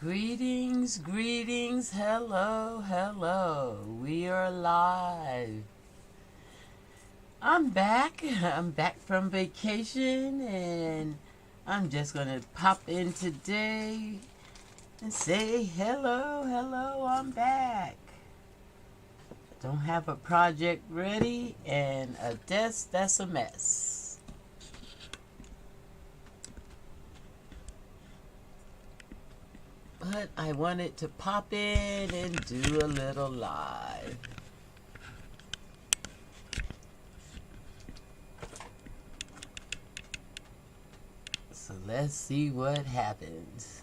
Greetings, greetings, hello, hello. We are live. I'm back. I'm back from vacation and I'm just going to pop in today and say hello, hello, I'm back. Don't have a project ready and a desk that's a mess. But I wanted to pop in and do a little live. So let's see what happens.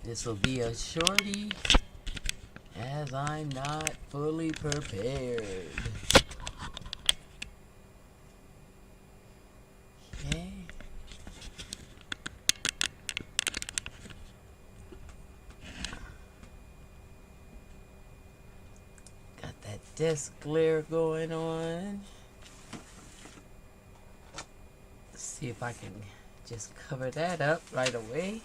This will be a shorty as I'm not fully prepared. Okay. Got that desk glare going on. Let's see if I can just cover that up right away.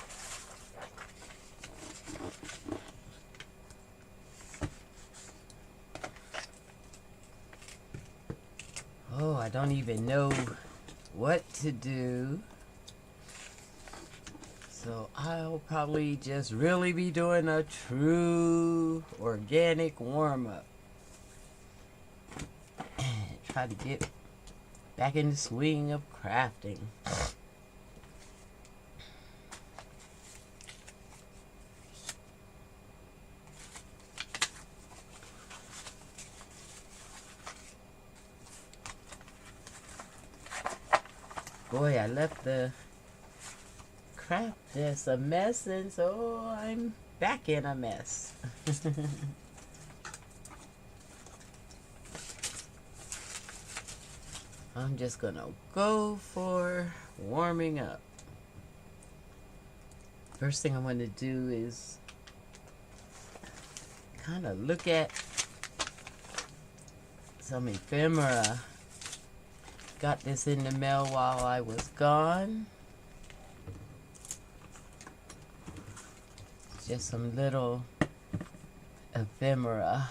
Oh, I don't even know what to do. So I'll probably just really be doing a true organic warm-up. Try to get back in the swing of crafting. Boy, I left the craft just a mess, and so I'm back in a mess. I'm just gonna go for warming up. First thing I want to do is kind of look at some ephemera. Got this in the mail while I was gone. Just some little ephemera.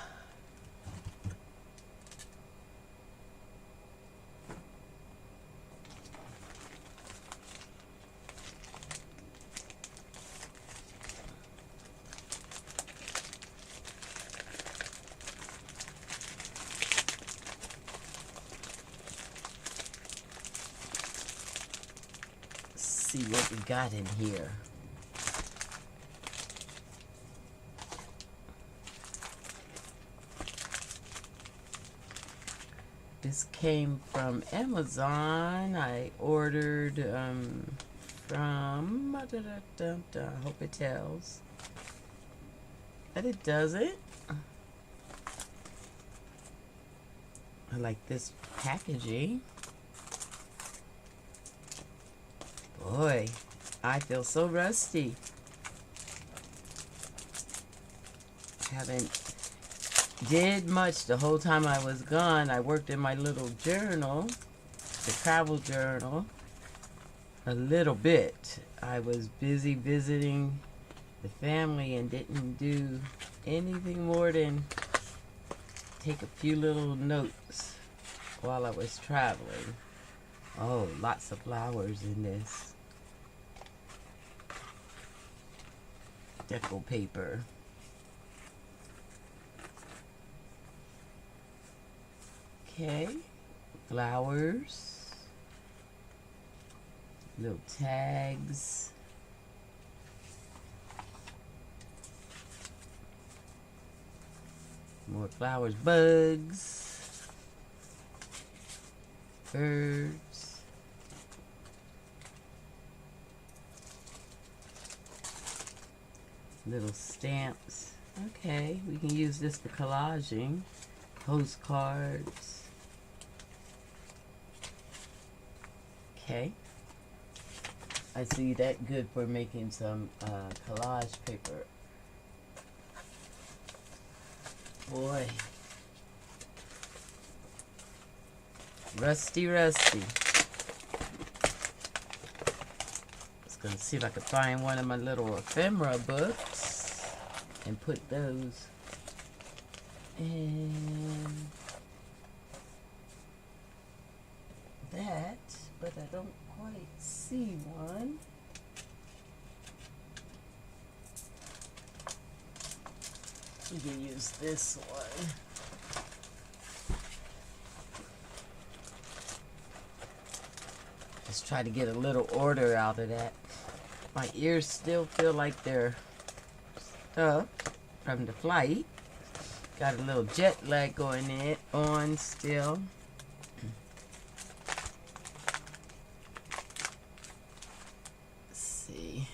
See what we got in here. This came from Amazon. I ordered from I hope it tells, but it doesn't. I like this packaging. Boy, I feel so rusty. Haven't did much the whole time I was gone. I worked in my little journal, the travel journal, a little bit. I was busy visiting the family and didn't do anything more than take a few little notes while I was traveling. Oh, lots of flowers in this. Deco paper. Okay, flowers, little tags, more flowers, bugs, birds, little stamps. Okay, we can use this for collaging, postcards. Okay, I see that good for making some collage paper. Boy, Rusty, rusty. Just gonna see if I can find one of my little ephemera books and put those in that, but I don't quite see one. We can use this one. Just try to get a little order out of that. My ears still feel like they're stuffed from the flight. Got a little jet lag going on still. Let's see.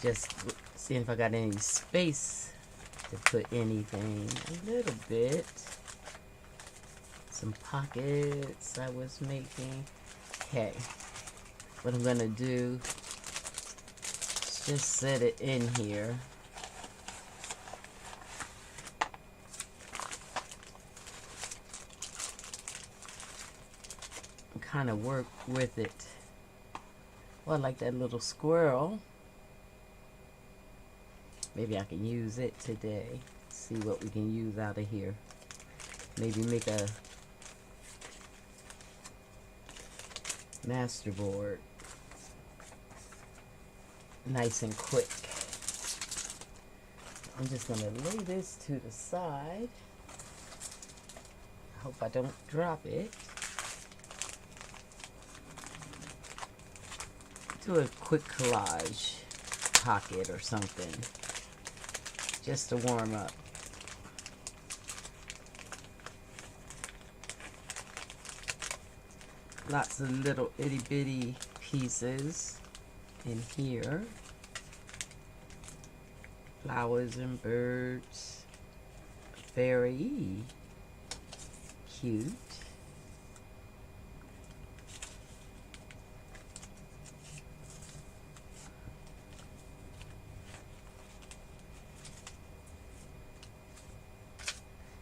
Just seeing if I got any space to put anything. A little bit. Some pockets I was making. Okay. What I'm gonna do is just set it in here. And kind of work with it. Well, I like that little squirrel. Maybe I can use it today. See what we can use out of here. Maybe make a masterboard. Nice and quick. I'm just going to lay this to the side. I hope I don't drop it. Do a quick collage pocket or something. Just to warm up. Lots of little itty bitty pieces in here. Flowers and birds. Very cute.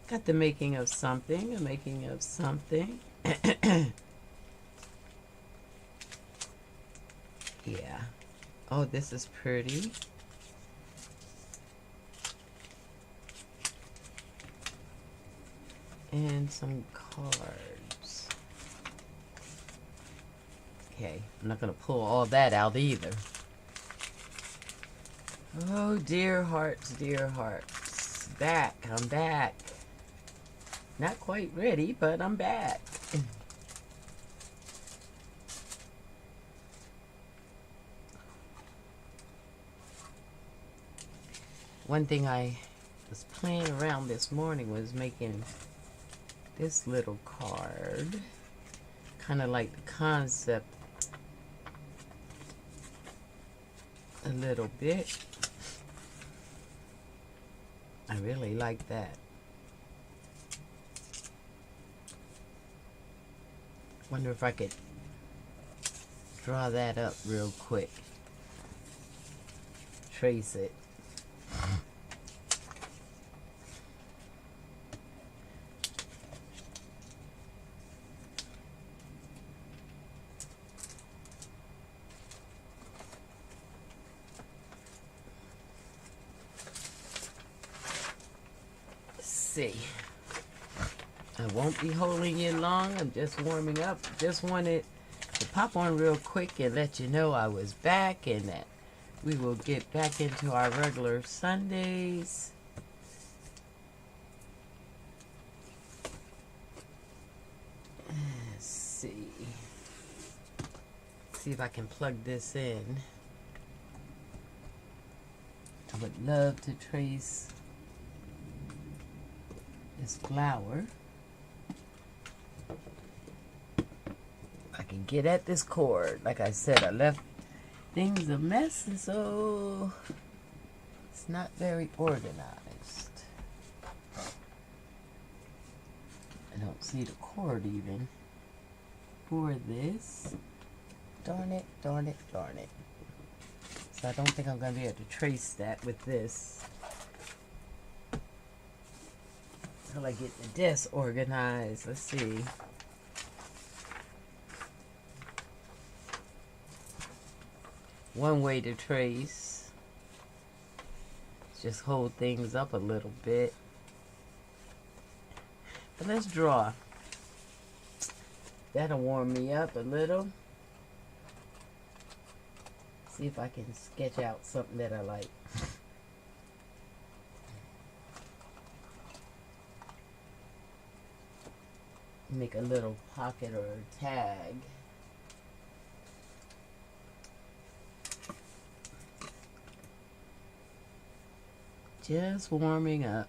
Got the making of something, a making of something. Yeah. Oh, this is pretty. And some cards. Okay, I'm not going to pull all that out either. Oh, dear hearts, dear hearts. Back, I'm back. Not quite ready, but I'm back. One thing I was playing around this morning was making this little card. Kind of like the concept a little bit. I really like that. Wonder if I could draw that up real quick. Trace it. See. I won't be holding you long. I'm just warming up. Just wanted to pop on real quick and let you know I was back and that we will get back into our regular Sundays. Let's see. See if I can plug this in. I would love to trace this flower. I can get at this cord. Like I said, I left things a mess, and so it's not very organized. I don't see the cord even for this. Darn it, darn it, darn it. So I don't think I'm going to be able to trace that with this. Till I get the desk organized. Let's see. One way to trace. Just hold things up a little bit. But let's draw. That'll warm me up a little. See if I can sketch out something that I like. Make a little pocket or a tag. Just warming up.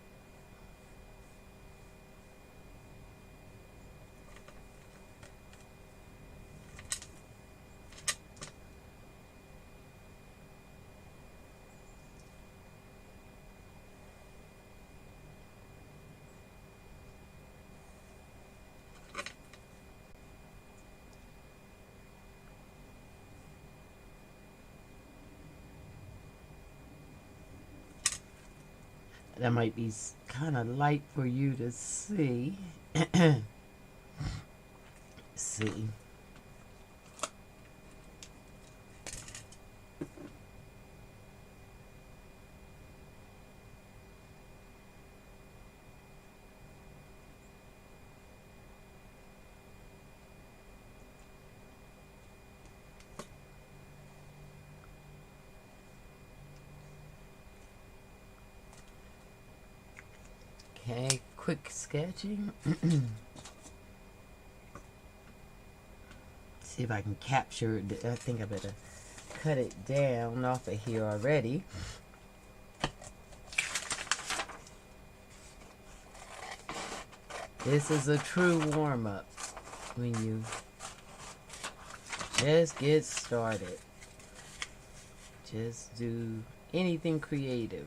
That might be kind of light for you to see. See. Okay, quick sketching. See if I can capture it. I think I better cut it down off of here already. This is a true warm-up when you just get started. Just do anything creative.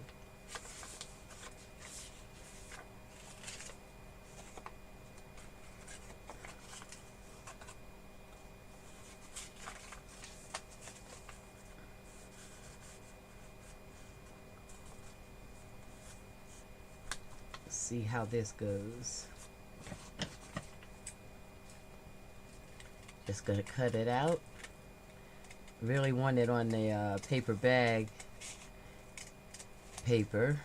See how this goes. Just gonna cut it out. Really want it on the paper bag paper.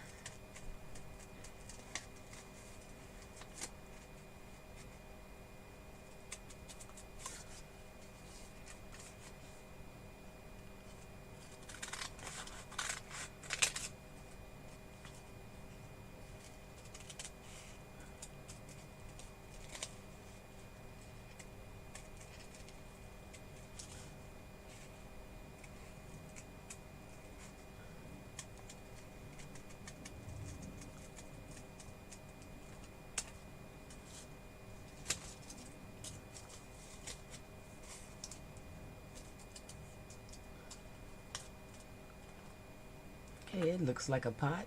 Okay, it looks like a pot.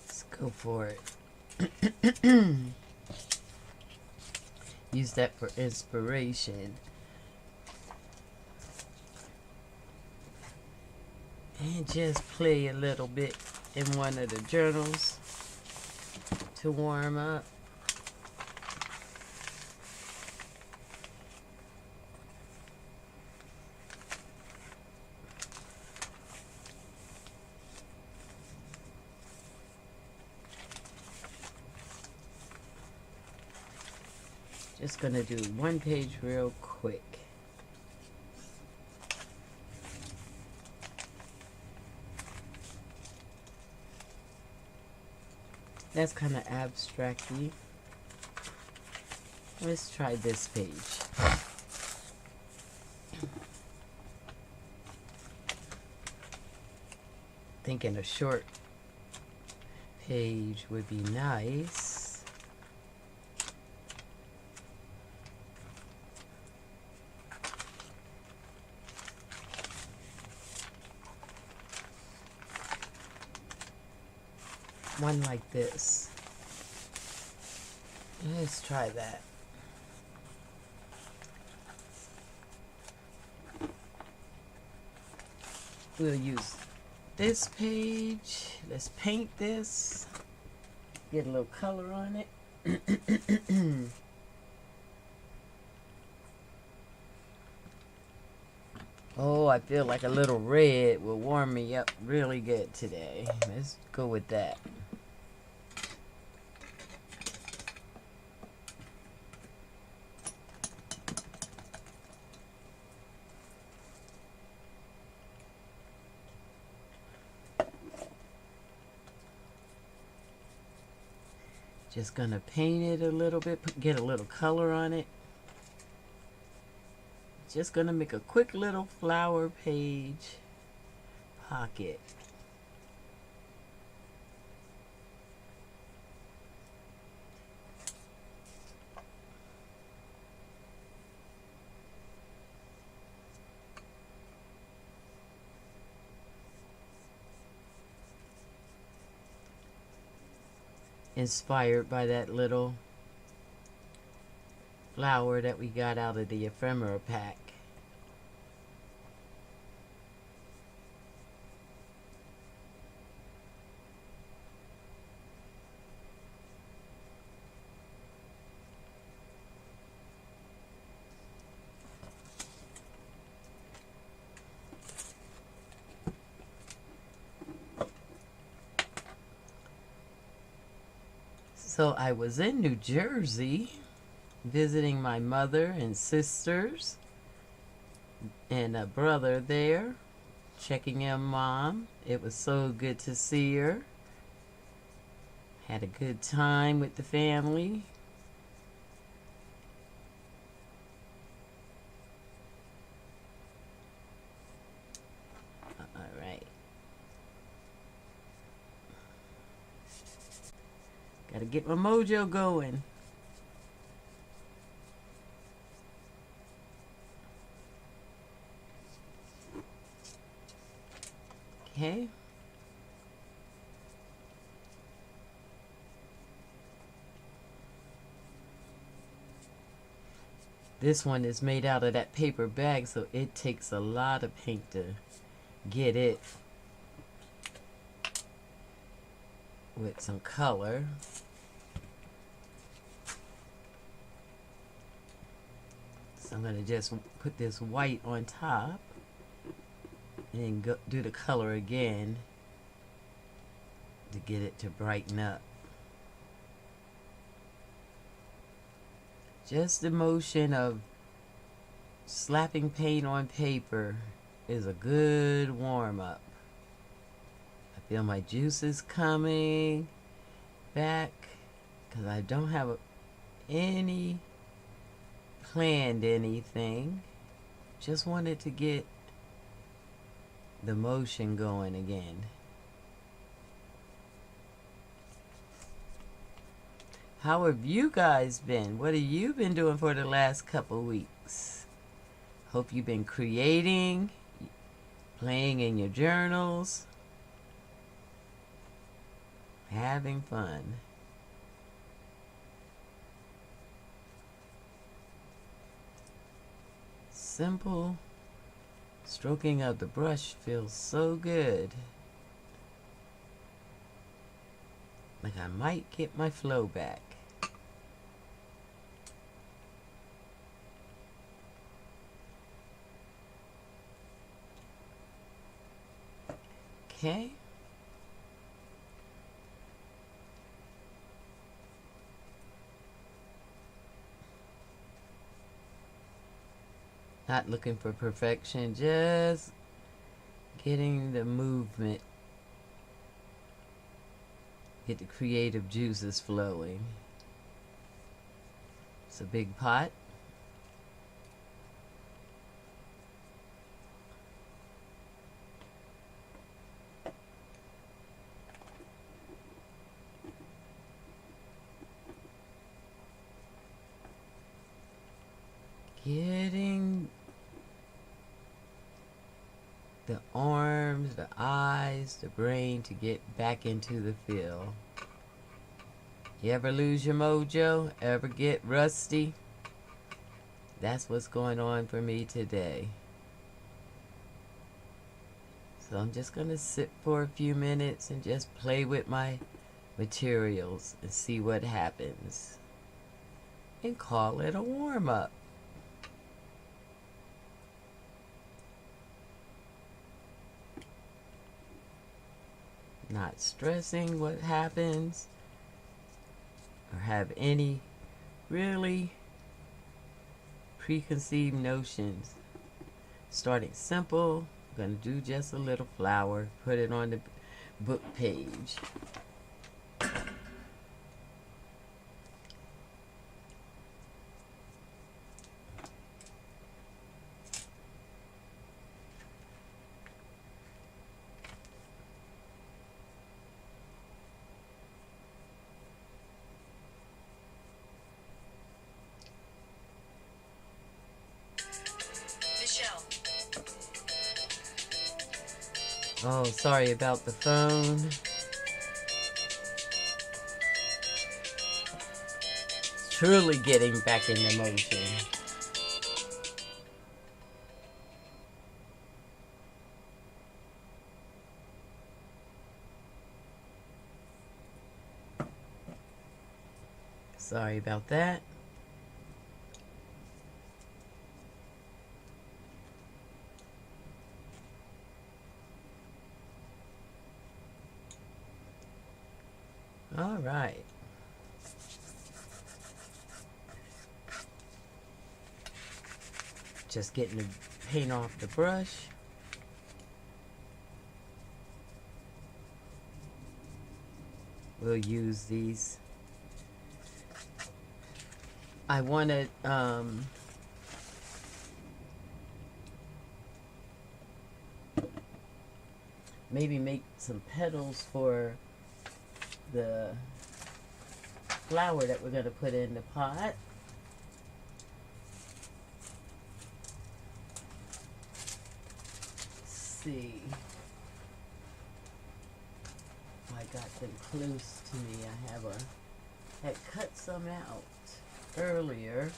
Let's go for it. Use that for inspiration. And just play a little bit in one of the journals to warm up. Just gonna do one page real quick. That's kind of abstract-y. Let's try this page. Thinking a short page would be nice. one like this. Let's try that. We'll use this page. Let's paint this. Get a little color on it. Oh, I feel like a little red will warm me up really good today. Let's go with that. Just gonna paint it a little bit, get a little color on it. Just gonna make a quick little flower page pocket. Inspired by that little flower that we got out of the ephemera pack. So I was in New Jersey visiting my mother and sisters and a brother there, checking in Mom. It was so good to see her. Had a good time with the family. All right. Gotta get my mojo going. Okay. This one is made out of that paper bag, so it takes a lot of paint to get it with some color. So I'm going to just put this white on top and then go do the color again to get it to brighten up. Just the motion of slapping paint on paper is a good warm-up. I feel my juices coming back because I don't have any planned anything. Just wanted to get the motion going again. How have you guys been? What have you been doing for the last couple weeks? Hope you've been creating, playing in your journals, having fun. Simple stroking of the brush feels so good. Like I might get my flow back. Okay. Not looking for perfection, just getting the movement, get the creative juices flowing. It's a big pot. Getting the arms, the eyes, the brain to get back into the feel. You ever lose your mojo? Ever get rusty? That's what's going on for me today. So I'm just going to sit for a few minutes and just play with my materials and see what happens. And call it a warm-up. Not stressing what happens or have any really preconceived notions. Starting simple. I'm going to do just a little flower. Put it on the book page. Oh, sorry about the phone. Truly getting back into motion. Sorry about that. All right. Just getting the paint off the brush. We'll use these. I wanted maybe make some petals for the flower that we're going to put in the pot. Let's see. I got them close to me. I had cut some out earlier.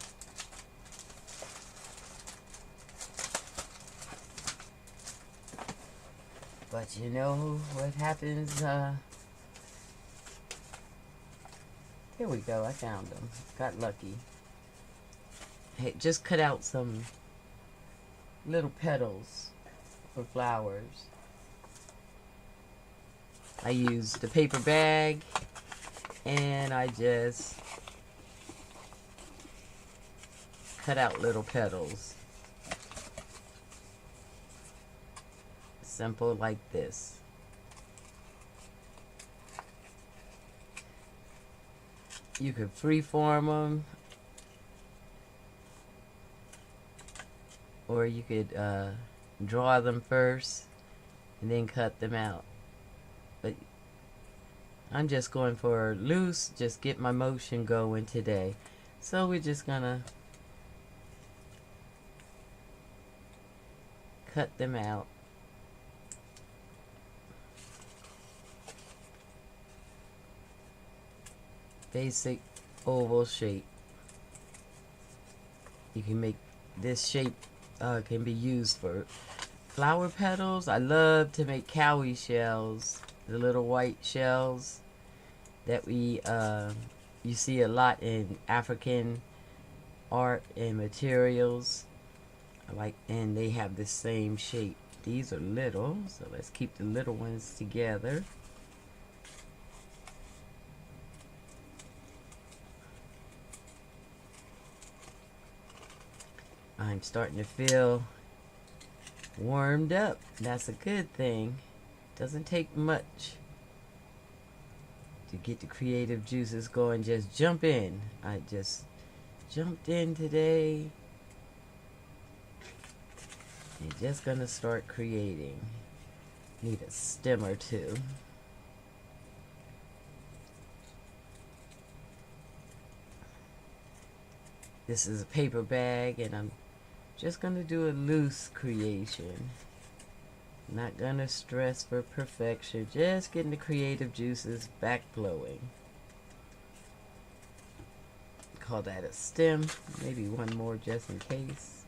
But you know what happens, here we go, I found them. Got lucky. Hey, just cut out some little petals for flowers. I used the paper bag and I just cut out little petals. Simple like this. You could freeform them, or you could draw them first and then cut them out. But I'm just going for loose, just get my motion going today. So we're just gonna cut them out. Basic oval shape. You can make this shape can be used for flower petals. I love to make cowrie shells, the little white shells that we you see a lot in African art and materials. And they have the same shape. These are little, so let's keep the little ones together. I'm starting to feel warmed up. That's a good thing. Doesn't take much to get the creative juices going. Just jump in. I just jumped in today. You're just gonna start creating. Need a stem or two. This is a paper bag and I'm just gonna do a loose creation. Not gonna stress for perfection. Just getting the creative juices back flowing. call that a stem. Maybe one more just in case.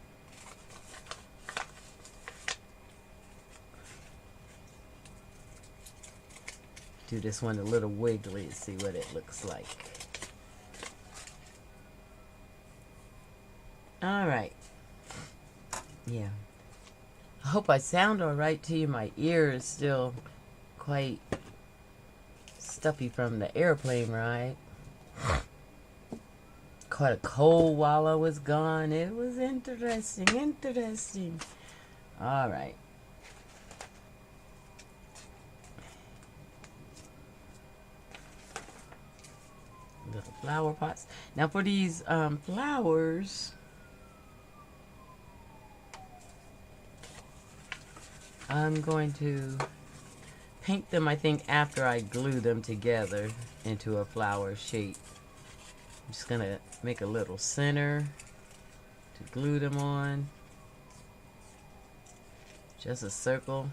Do this one a little wiggly to see what it looks like. Alright. Yeah. I hope I sound alright to you. My ear is still quite stuffy from the airplane ride. Caught a cold while I was gone. It was interesting. Alright. Little flower pots. Now for these flowers, I'm going to paint them, I think, after I glue them together into a flower shape. I'm just going to make a little center to glue them on. Just a circle.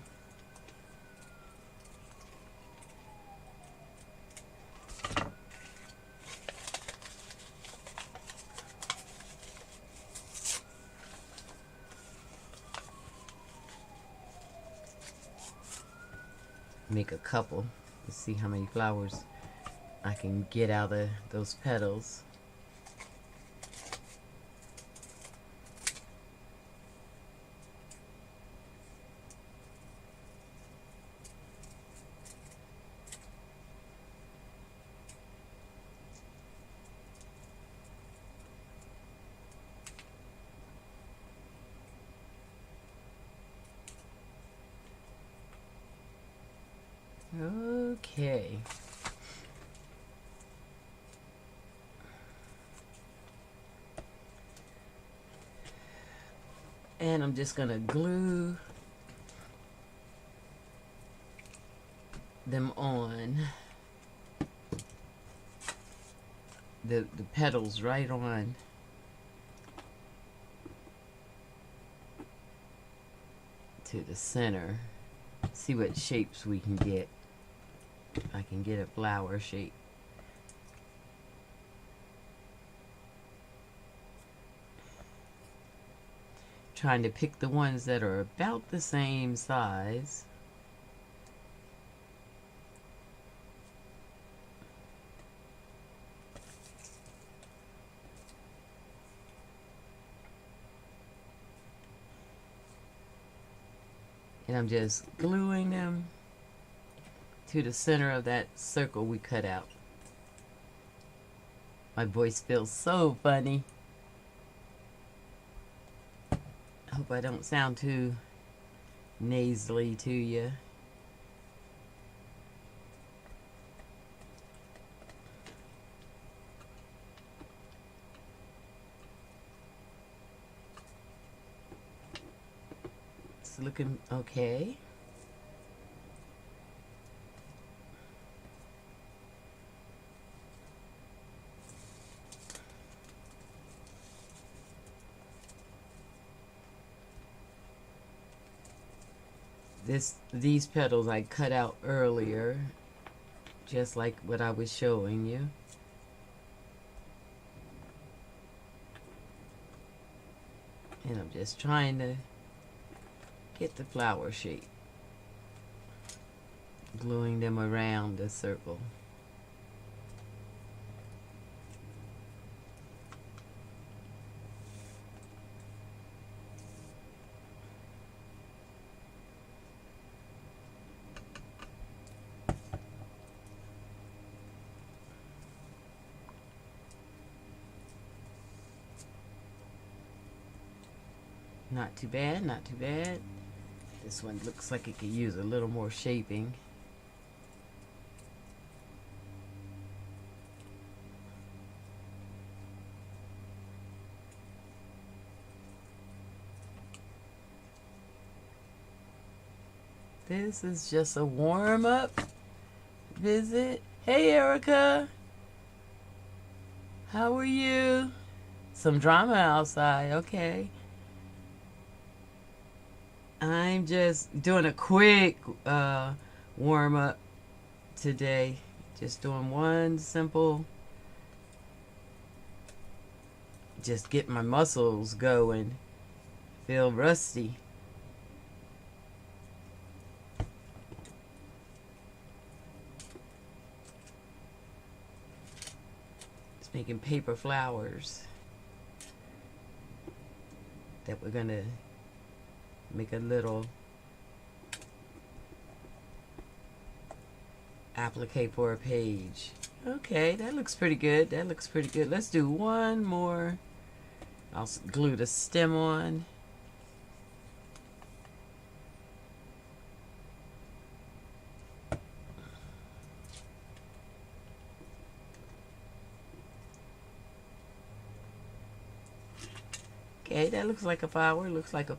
Make a couple to see how many flowers I can get out of those petals. Okay. And I'm just gonna glue them on the petals right on to the center. See what shapes we can get. I can get a flower shape. Trying to pick the ones that are about the same size. And I'm just gluing them to the center of that circle we cut out. My voice feels so funny. I hope I don't sound too nasally to you. It's looking okay. These petals I cut out earlier, just like what I was showing you. And I'm just trying to get the flower shape, gluing them around the circle. Not too bad, not too bad. This one looks like it could use a little more shaping. This is just a warm-up visit. Hey, Erica. How are you? Some drama outside, okay. I'm just doing a quick warm-up today. Just doing one simple just get my muscles going. Feel rusty. Just making paper flowers that we're gonna make a little applique for a page. Okay, that looks pretty good. That looks pretty good. Let's do one more. I'll glue the stem on. Okay, that looks like a flower. Looks like a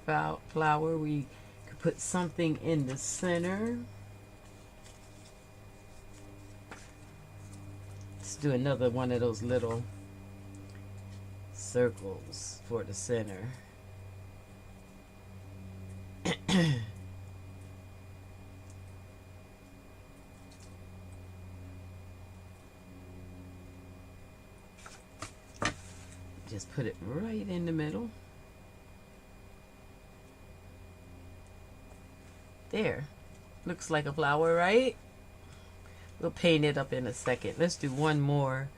flower. We could put something in the center. Let's do another one of those little circles for the center. Just put it right in the middle. There. Looks like a flower, right? We'll paint it up in a second. Let's do one more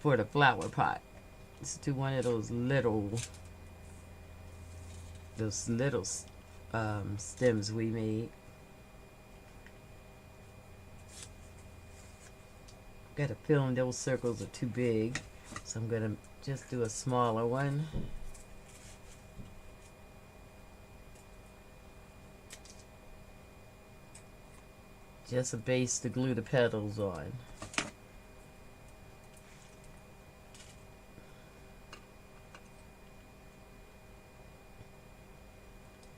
for the flower pot. Let's do one of those little stems we made. Got a feeling those circles are too big, so I'm gonna just do a smaller one. Just a base to glue the petals on.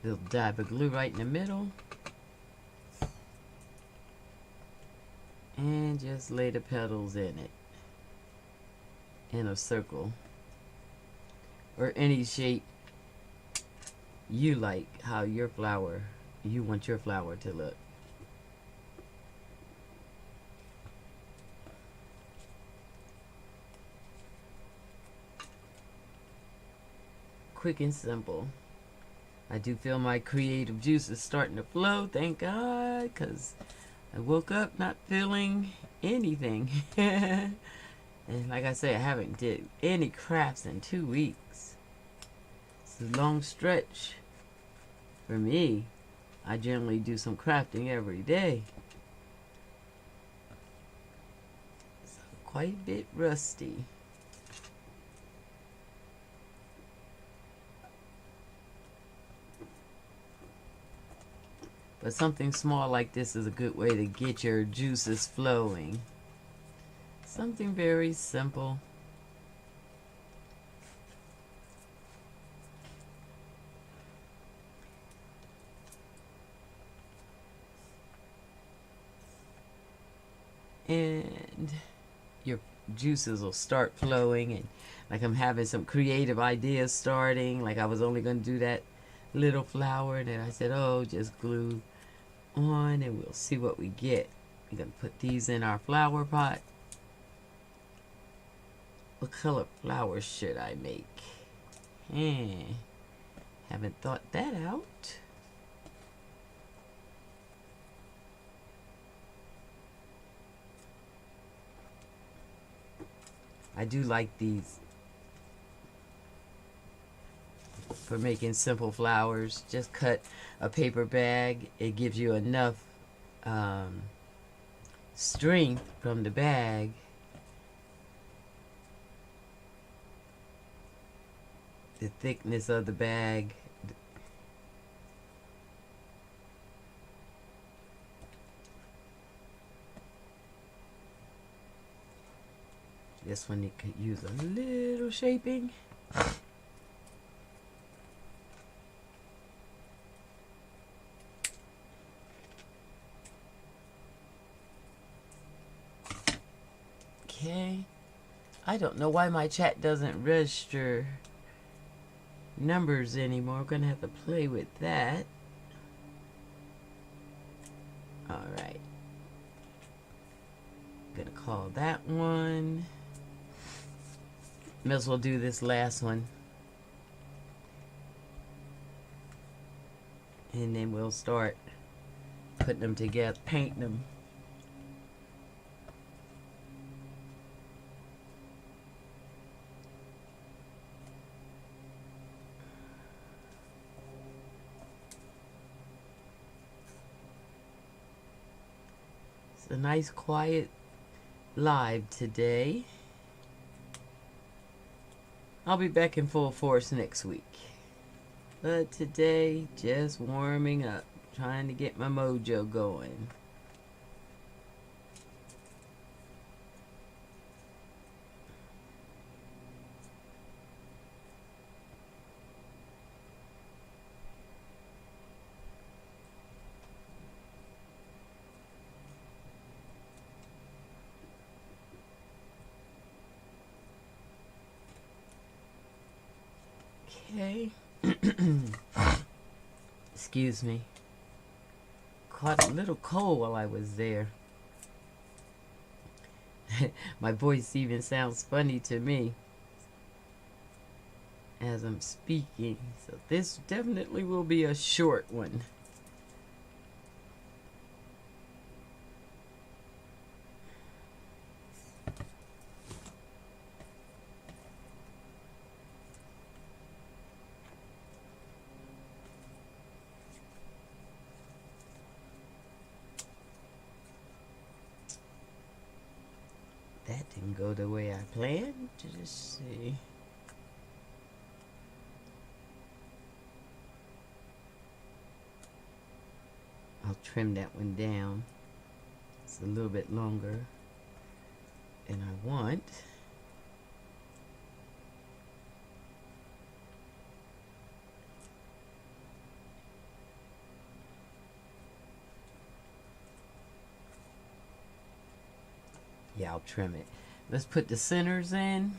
Little dab of glue right in the middle. And just lay the petals in it. In a circle. Or any shape you like, how you want your flower to look. Quick and simple. I do feel my creative juices starting to flow, thank God, because I woke up not feeling anything. And like I say, I haven't did any crafts in 2 weeks. It's a long stretch for me. I generally do some crafting every day. So quite a bit rusty. But something small like this is a good way to get your juices flowing. Something very simple. And your juices will start flowing, and like I'm having some creative ideas starting. Like I was only going to do that little flower, and then I said, oh, just glue on and we'll see what we get. I'm going to put these in our flower pot. What color flowers should I make? Haven't thought that out. I do like these for making simple flowers. Just cut a paper bag. It gives you enough strength from the bag the thickness of the bag. This one you could use a little shaping. Okay. I don't know why my chat doesn't register numbers anymore. I'm gonna have to play with that. Alright. Gonna call that one May as well do this last one. And then we'll start putting them together, painting them. It's a nice quiet live today. I'll be back in full force next week. But today, just warming up, trying to get my mojo going. Okay. Excuse me. Caught a little cold while I was there. My voice even sounds funny to me as I'm speaking. So this definitely will be a short one. That didn't go the way I planned. Just see. I'll trim that one down. It's a little bit longer than I want. Yeah, I'll trim it. Let's put the centers in.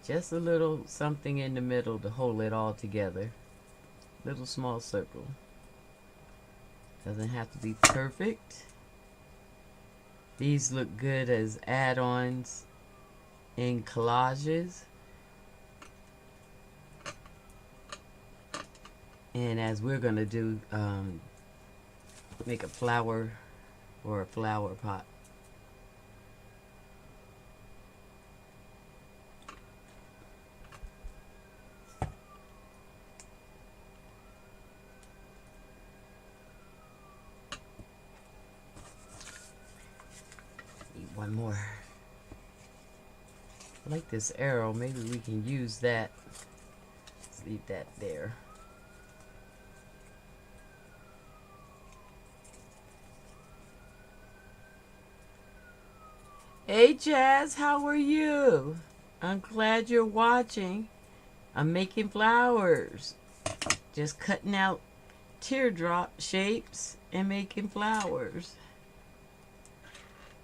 Just a little something in the middle to hold it all together. Little small circle. Doesn't have to be perfect. These look good as add-ons in collages, and as we're gonna do, make a flower or a flower pot. Need one more. I like this arrow. Maybe we can use that. Let's leave that there. Hey Jazz, how are you? I'm glad you're watching. I'm making flowers. Just cutting out teardrop shapes and making flowers.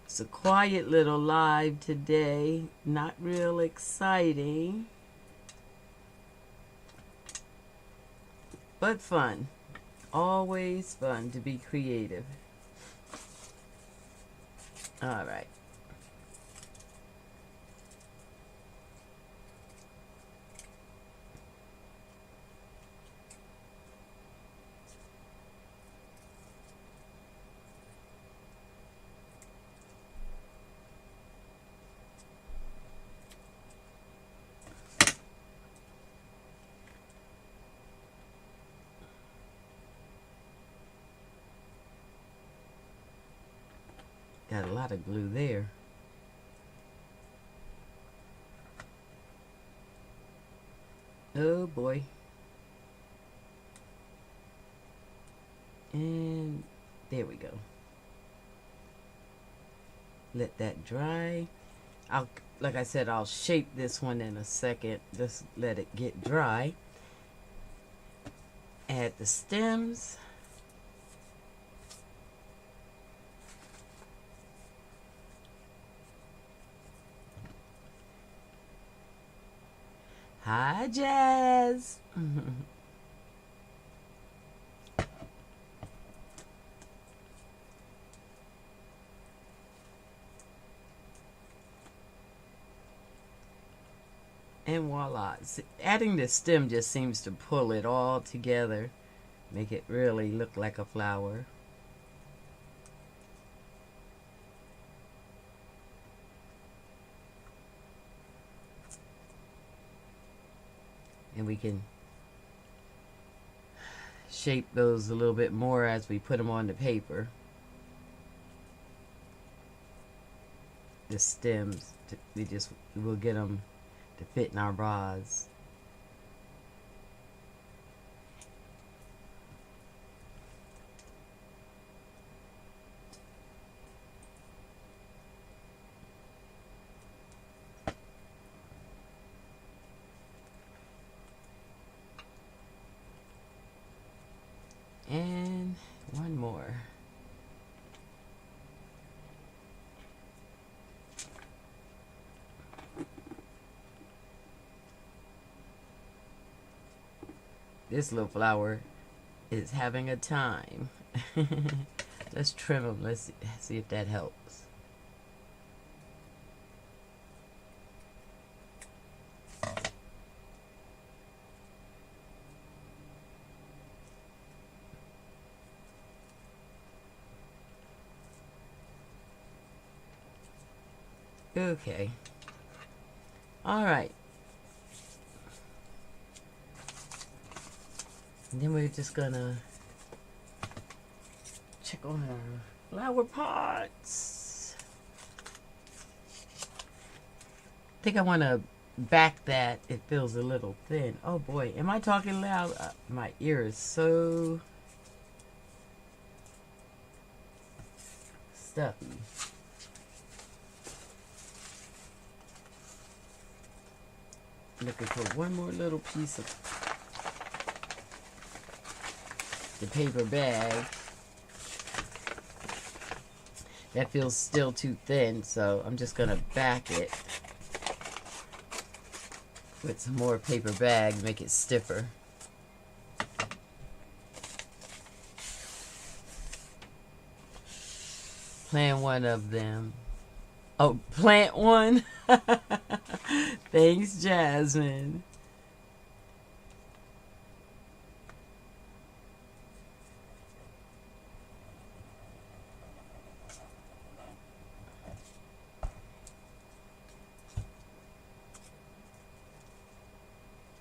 It's a quiet little live today, not real exciting, but fun. Always fun to be creative. All right. Got a lot of glue there. Oh boy. And there we go. Let that dry. Like I said, I'll shape this one in a second. Just let it get dry. Add the stems. Hi Hi, Jazz. And voila. Adding the stem just seems to pull it all together. Make it really look like a flower. And we can shape those a little bit more as we put them on the paper. The stems, we'll get them to fit in our bras. And one more. This little flower is having a time. Let's trim them. Let's see if that helps. Okay. All right. And then we're just gonna check on our flower pots. I think I want to back that. It feels a little thin. Oh boy, am I talking loud? My ear is so stuffy. Looking for one more little piece of the paper bag. That feels still too thin, so I'm just gonna back it with some more paper bag, make it stiffer. Plant one of them. Oh, plant one. Thanks, Jasmine.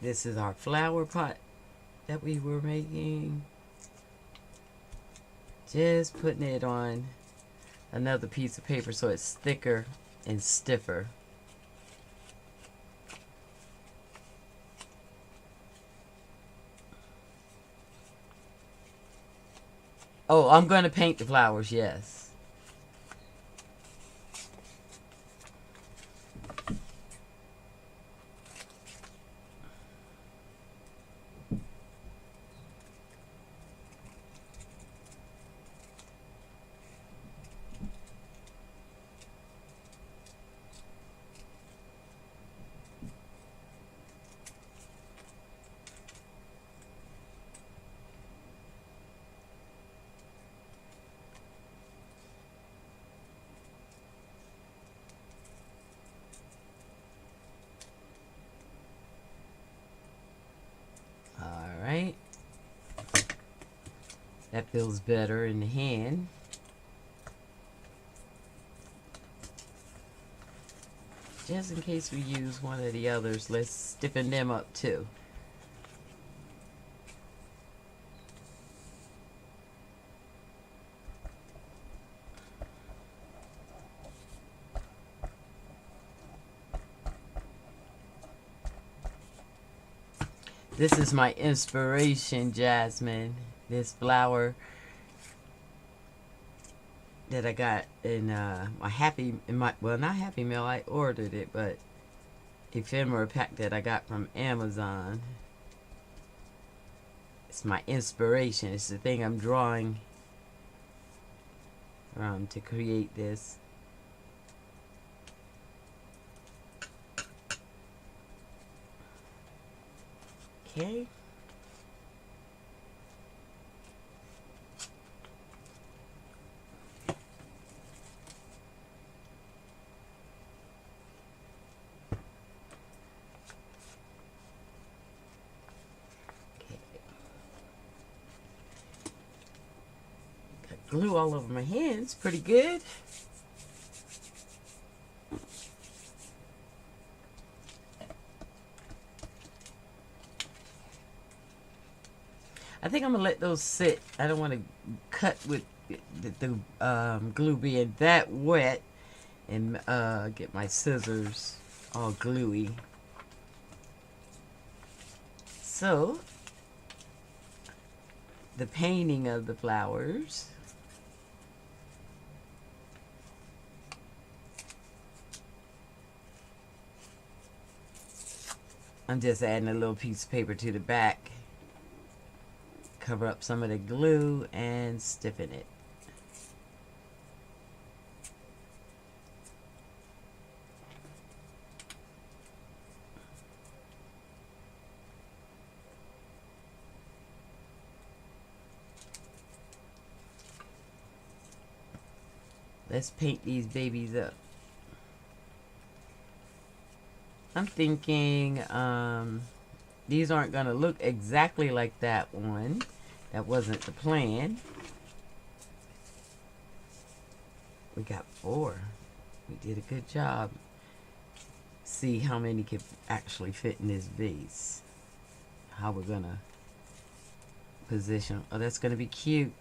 This is our flower pot that we were making. Just putting it on another piece of paper so it's thicker and stiffer. Oh, I'm going to paint the flowers, yes. Alright. That feels better in the hand. Just in case we use one of the others, let's stiffen them up too. This is my inspiration, Jasmine. This flower that I got in well, not Happy Meal, I ordered it, but ephemera pack that I got from Amazon. It's my inspiration. It's the thing I'm drawing from to create this. glue all over my hands. Pretty good. I think I'm going to let those sit. I don't want to cut with the glue being that wet and get my scissors all gluey. So, the painting of the flowers. I'm just adding a little piece of paper to the back. Cover up some of the glue and stiffen it. Let's paint these babies up. I'm thinking these aren't going to look exactly like that one. That wasn't the plan. We got 4. We did a good job. See how many can actually fit in this vase. How we're going to position. Oh, that's going to be cute.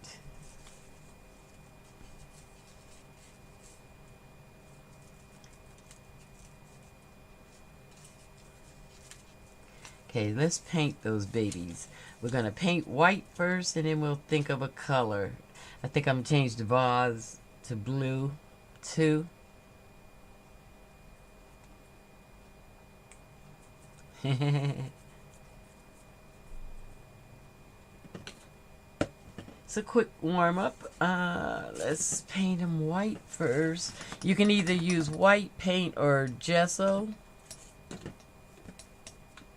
Okay, let's paint those babies. We're going to paint white first, and then we'll think of a color. I think I'm going to change the vase to blue, too. It's a quick warm-up. Let's paint them white first. You can either use white paint or gesso.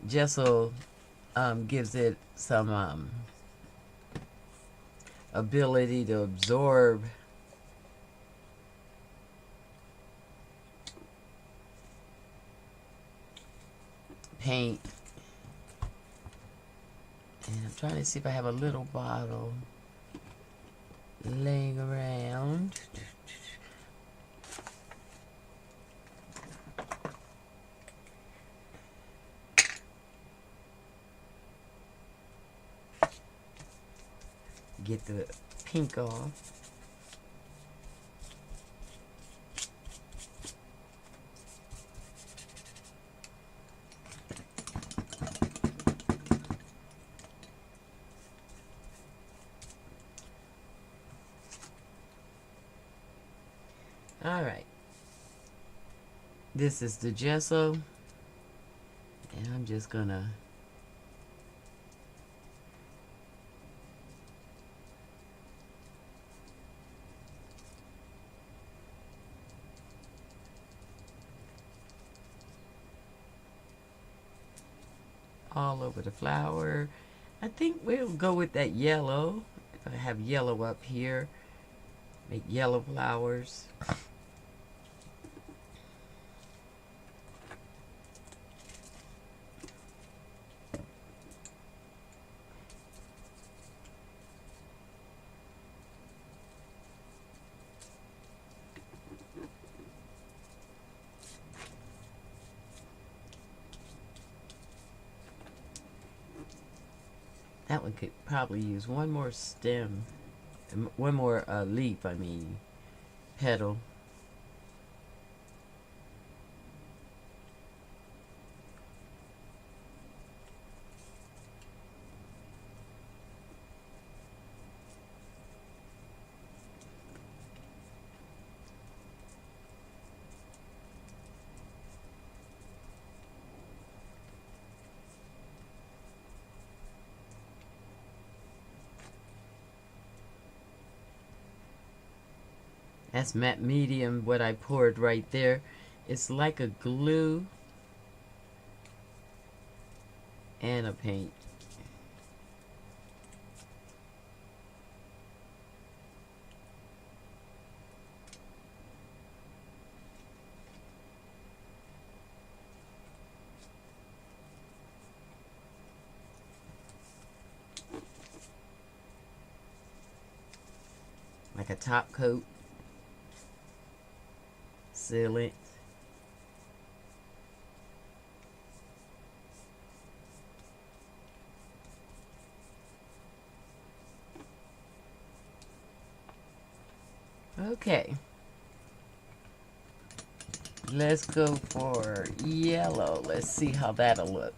Gesso gives it some ability to absorb paint. And I'm trying to see if I have a little bottle laying around. Get the pink off. All right. This is the gesso, and I'm just gonna all over the flower. I think we'll go with that yellow. If I have yellow up here, make yellow flowers. That one could probably use one more stem, one more leaf, I mean, petal. That's matte medium, what I poured right there. It's like a glue and a paint. My like a top coat sealant. Okay, let's go for yellow. Let's see how that'll look.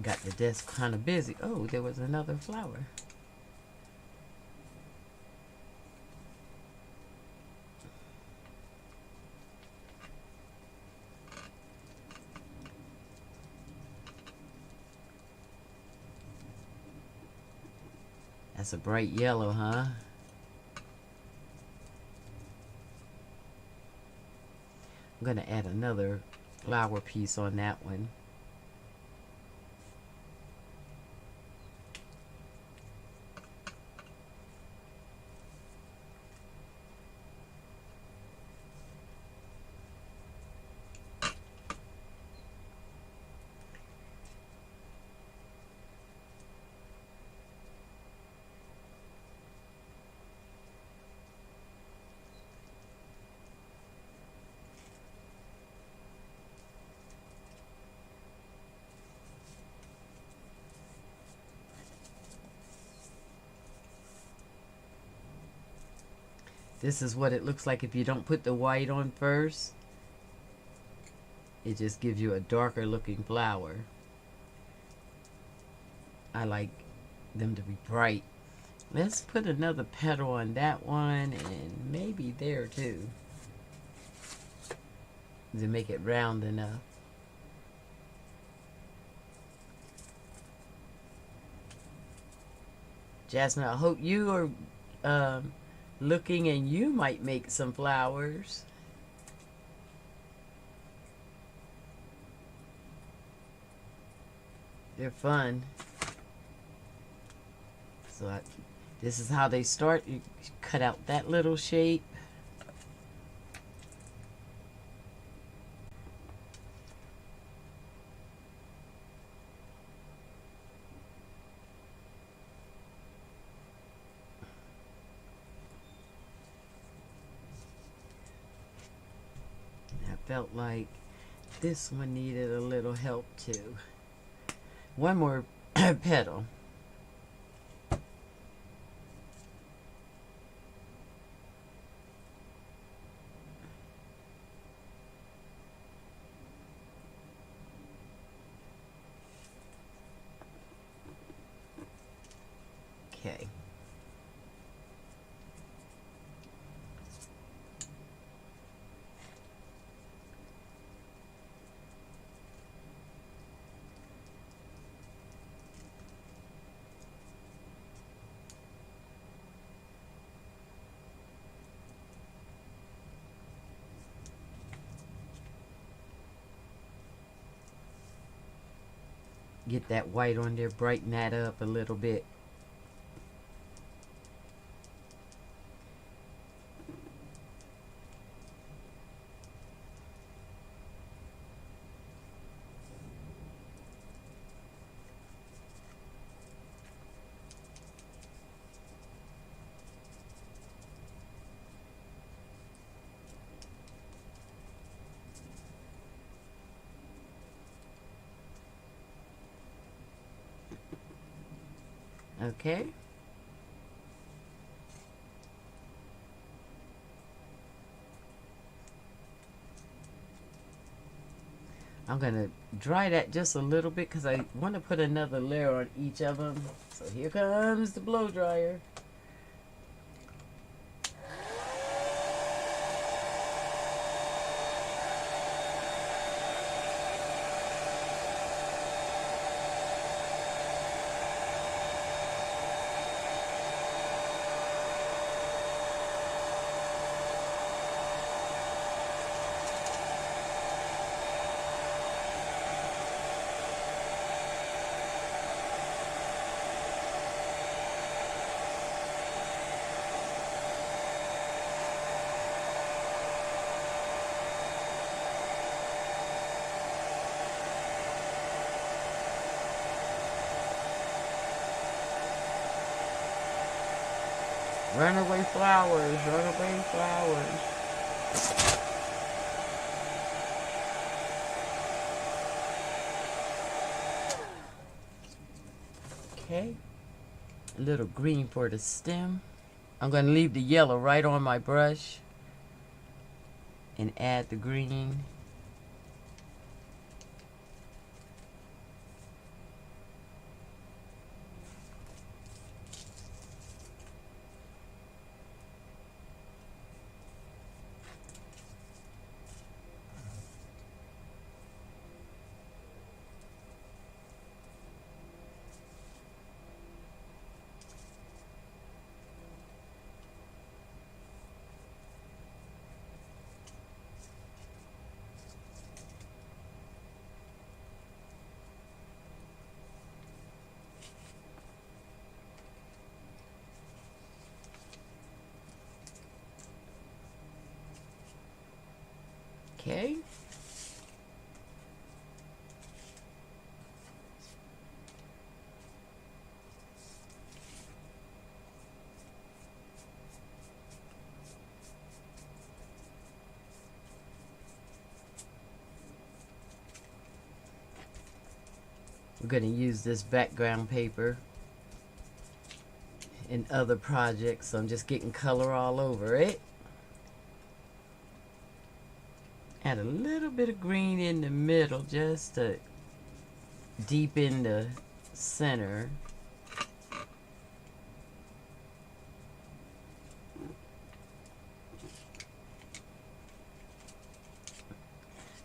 Got the desk kind of busy. Oh, there was another flower. That's a bright yellow, huh? I'm gonna add another flower piece on that one. This is what it looks like if you don't put the white on first. It just gives you a darker looking flower. I like them to be bright. Let's put another petal on that one and maybe there too, to make it round enough. Jasmine, I hope you are looking and you might make some flowers. They're fun. So this is how they start. You cut out that little shape. Felt like this one needed a little help too. One more petal. Okay. Get that white on there, brighten that up a little bit. Okay. I'm going to dry that just a little bit because I want to put another layer on each of them. So here comes the blow dryer. Runaway flowers, runaway flowers. Okay, a little green for the stem. I'm going to leave the yellow right on my brush and add the green. Okay. We're going to use this background paper in other projects, so I'm just getting color all over it. Add a little bit of green in the middle just to deepen the center. I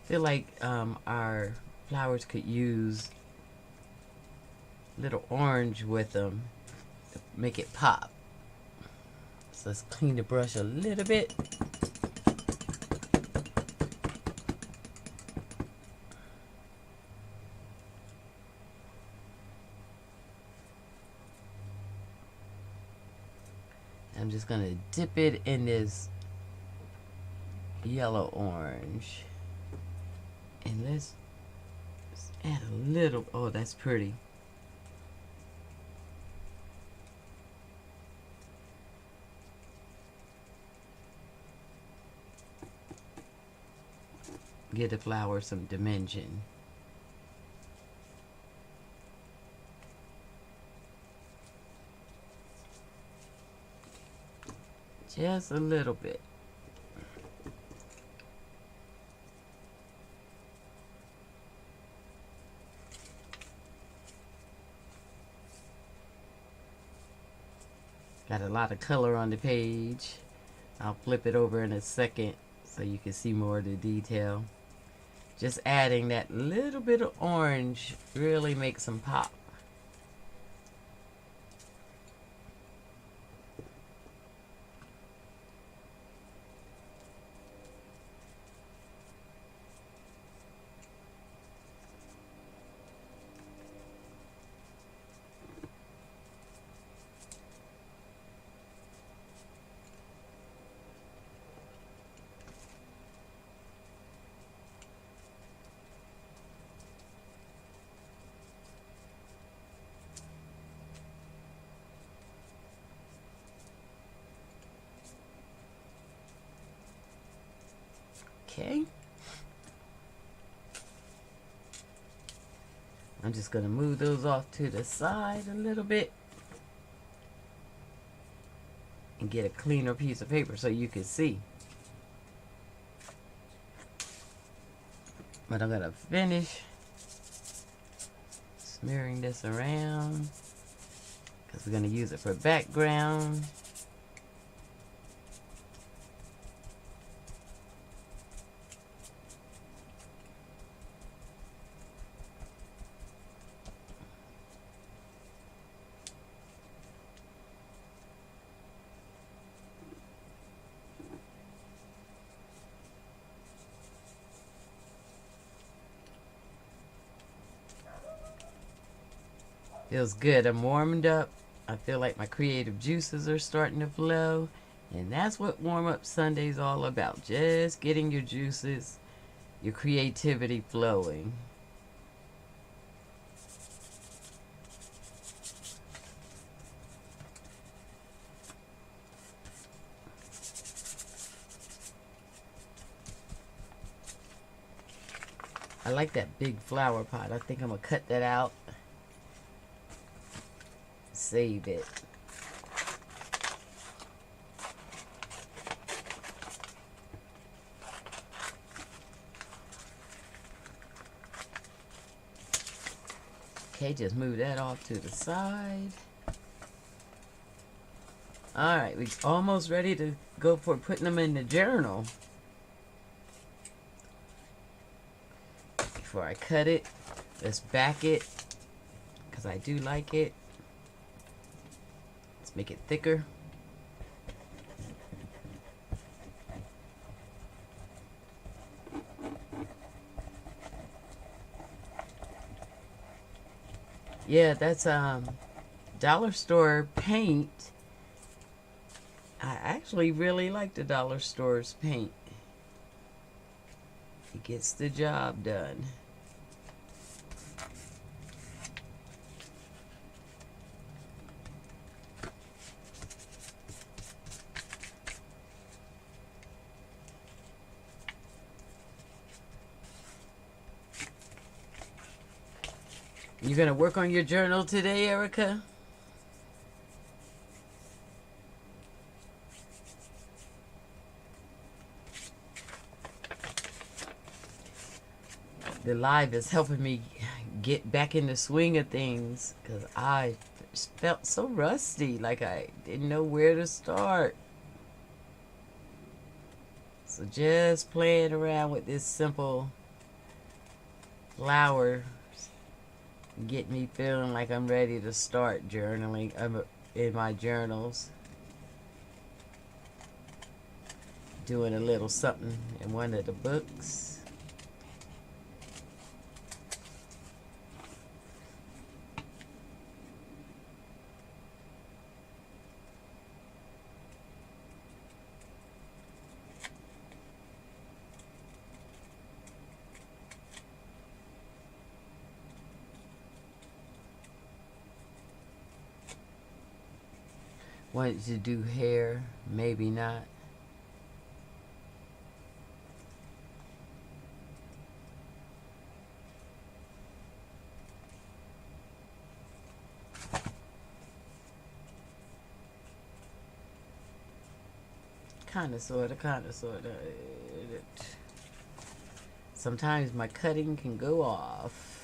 feel like our flowers could use a little orange with them to make it pop. So let's clean the brush a little bit. I'm just gonna dip it in this yellow orange. And let's add a little, oh, that's pretty. Give the flower some dimension. Just a little bit. Got a lot of color on the page. I'll flip it over in a second so you can see more of the detail. Just adding that little bit of orange really makes them pop. Okay. I'm just going to move those off to the side a little bit and get a cleaner piece of paper so you can see. But I'm going to finish smearing this around because we're going to use it for background. Feels good. I'm warmed up. I feel like my creative juices are starting to flow. And that's what Warm Up Sunday's all about. Just getting your juices, your creativity flowing. I like that big flower pot. I think I'm going to cut that out. Save it. Okay, just move that off to the side. Alright, we're almost ready to go for putting them in the journal. Before I cut it, let's back it, because I do like it. Let's make it thicker. Yeah, that's dollar store paint. I actually really like the dollar store's paint. It gets the job done. You gonna work on your journal today, Erica? The live is helping me get back in the swing of things, because I felt so rusty, like I didn't know where to start. So just playing around with this simple flower get me feeling like I'm ready to start journaling in my journals. Doing a little something in one of the books. Wanted to do hair, maybe not. Kinda, sorta. Sometimes my cutting can go off.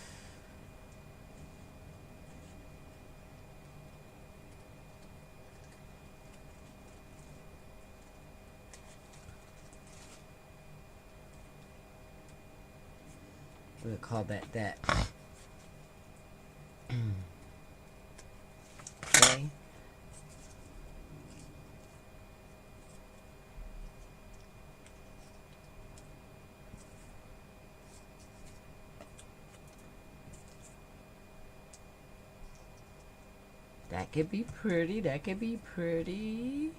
We'll call that. Okay. That could be pretty.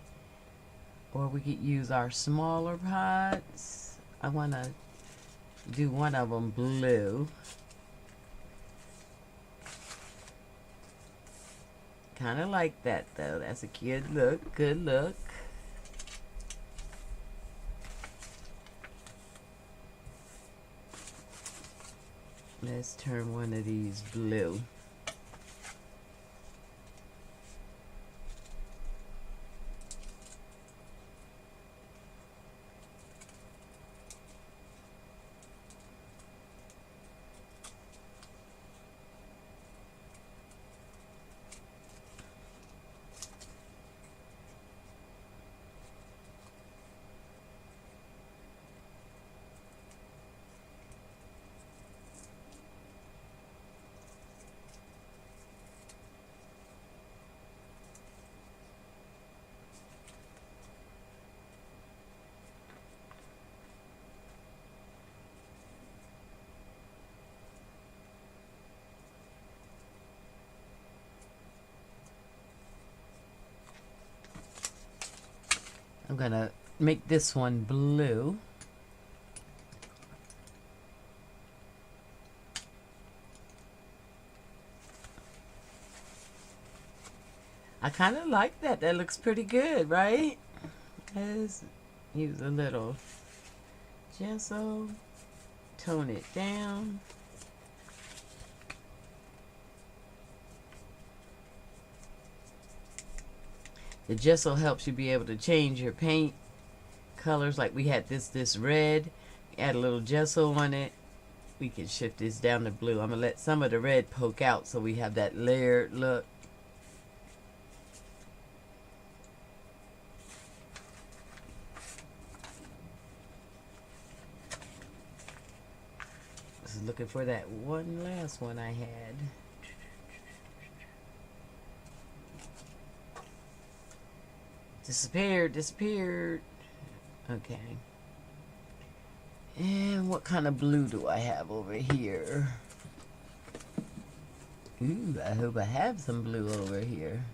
Or we could use our smaller pots. I want to do one of them blue. Kind of like that though. That's a good look. Let's turn one of these blue. I'm gonna make this one blue. I kind of like that. That looks pretty good, right? Let's use a little gesso. tone it down. The gesso helps you be able to change your paint colors. Like we had this red, add a little gesso on it. We can shift this down to blue. I'm gonna let some of the red poke out so we have that layered look. Just looking for that one last one I had. Disappeared. Okay. And what kind of blue do I have over here? Ooh, I hope I have some blue over here.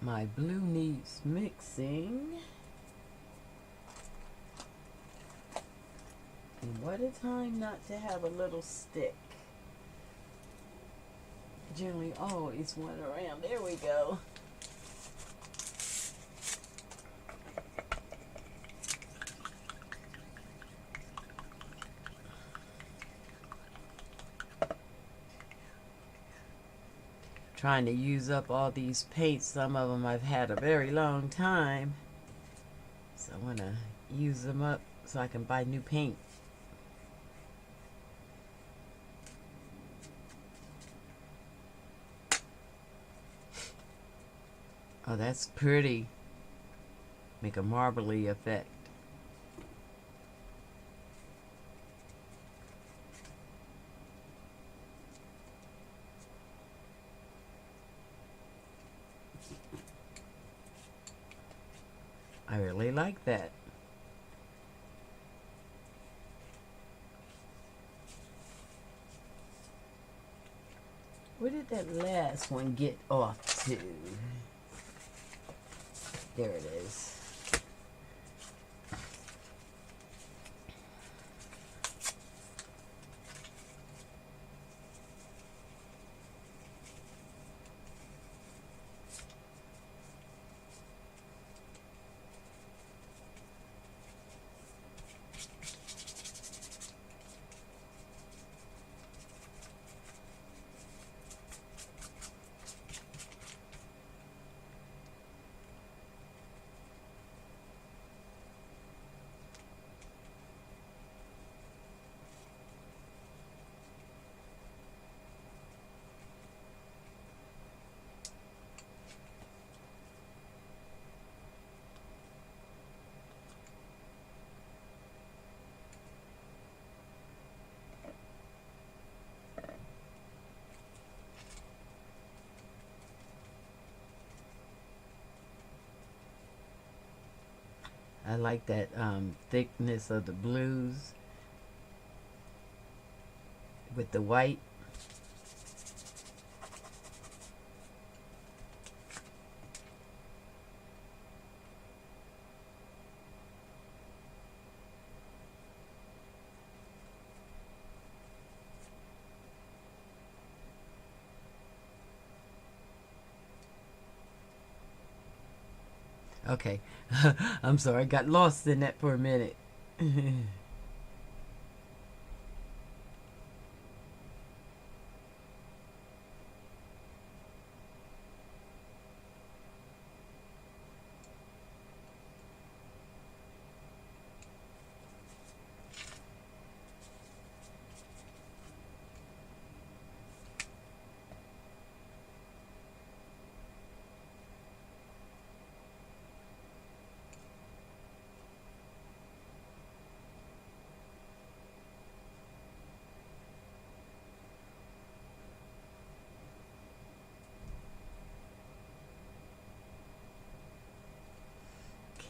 My blue needs mixing. And what a time not to have a little stick. Generally always one around. There we go. Trying to use up all these paints. Some of them I've had a very long time, so I want to use them up so I can buy new paint. Oh, that's pretty. Make a marbly effect. I really like that. Where did that last one get off to? There it is. I like that thickness of the blues with the white. Okay, I'm sorry, I got lost in that for a minute.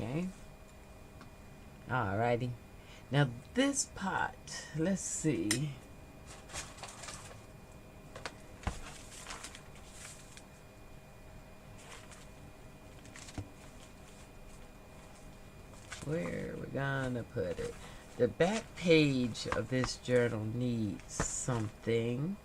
Okay. Alrighty. Now this pot, let's see. Where we're gonna put it. The back page of this journal needs something.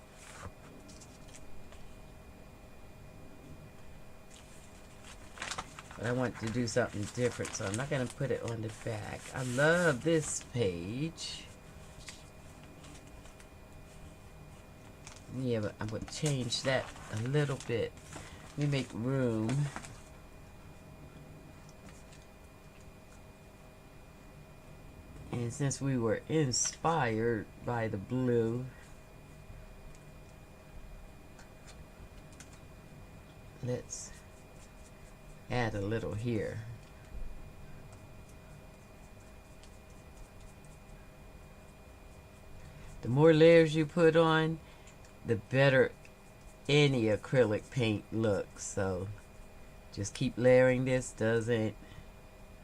But I want to do something different, so I'm not gonna put it on the back. I love this page. Yeah, but I'm gonna change that a little bit. Let me make room. And since we were inspired by the blue, let's add a little here. The more layers you put on, the better any acrylic paint looks. So just keep layering. This doesn't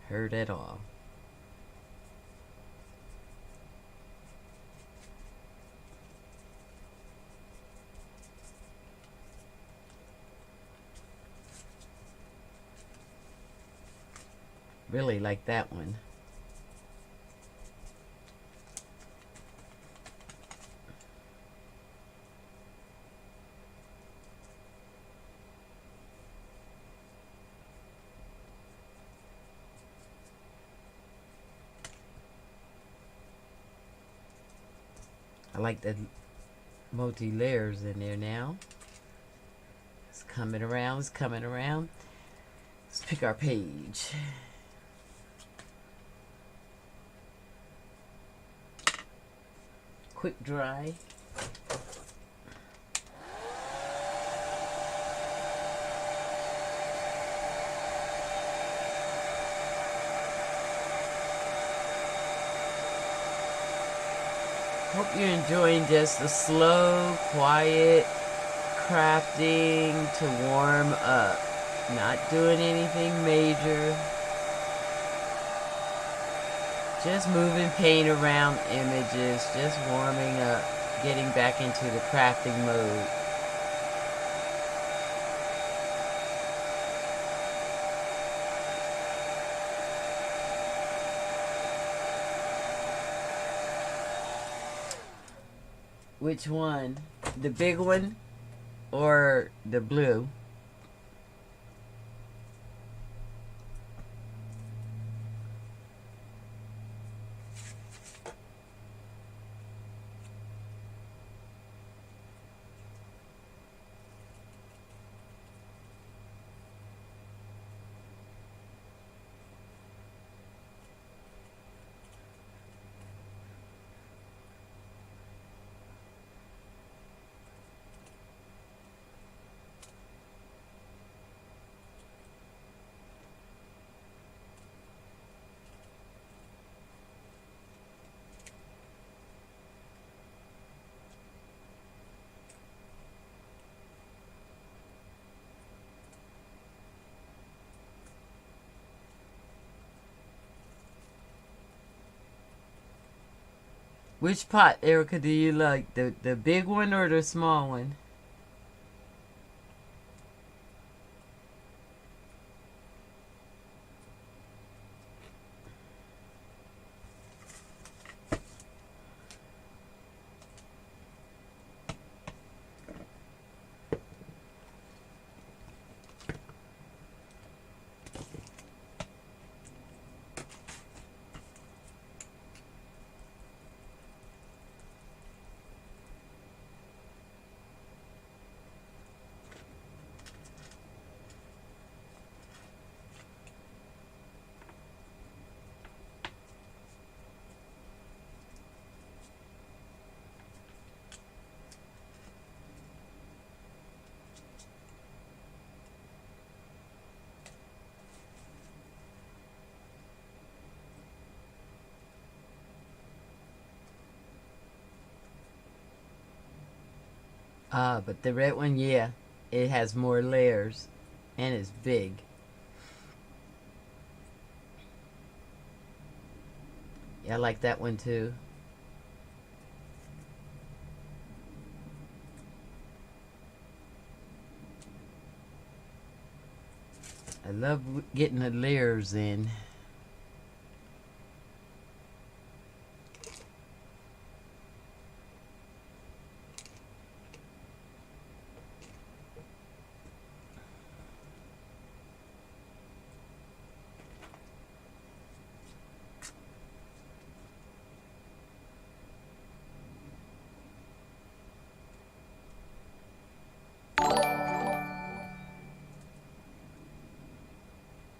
hurt at all. Really like that one. I like the multi-layers in there now. It's coming around, it's coming around. Let's pick our page. Quick dry. Hope you're enjoying just the slow, quiet crafting to warm up. Not doing anything major. Just moving paint around images, just warming up, getting back into the crafting mode. Which one? The big one or the blue? Which pot, Erica, do you like? The big one or the small one? But the red one, yeah, it has more layers and it's big. I like that one too. I love getting the layers in.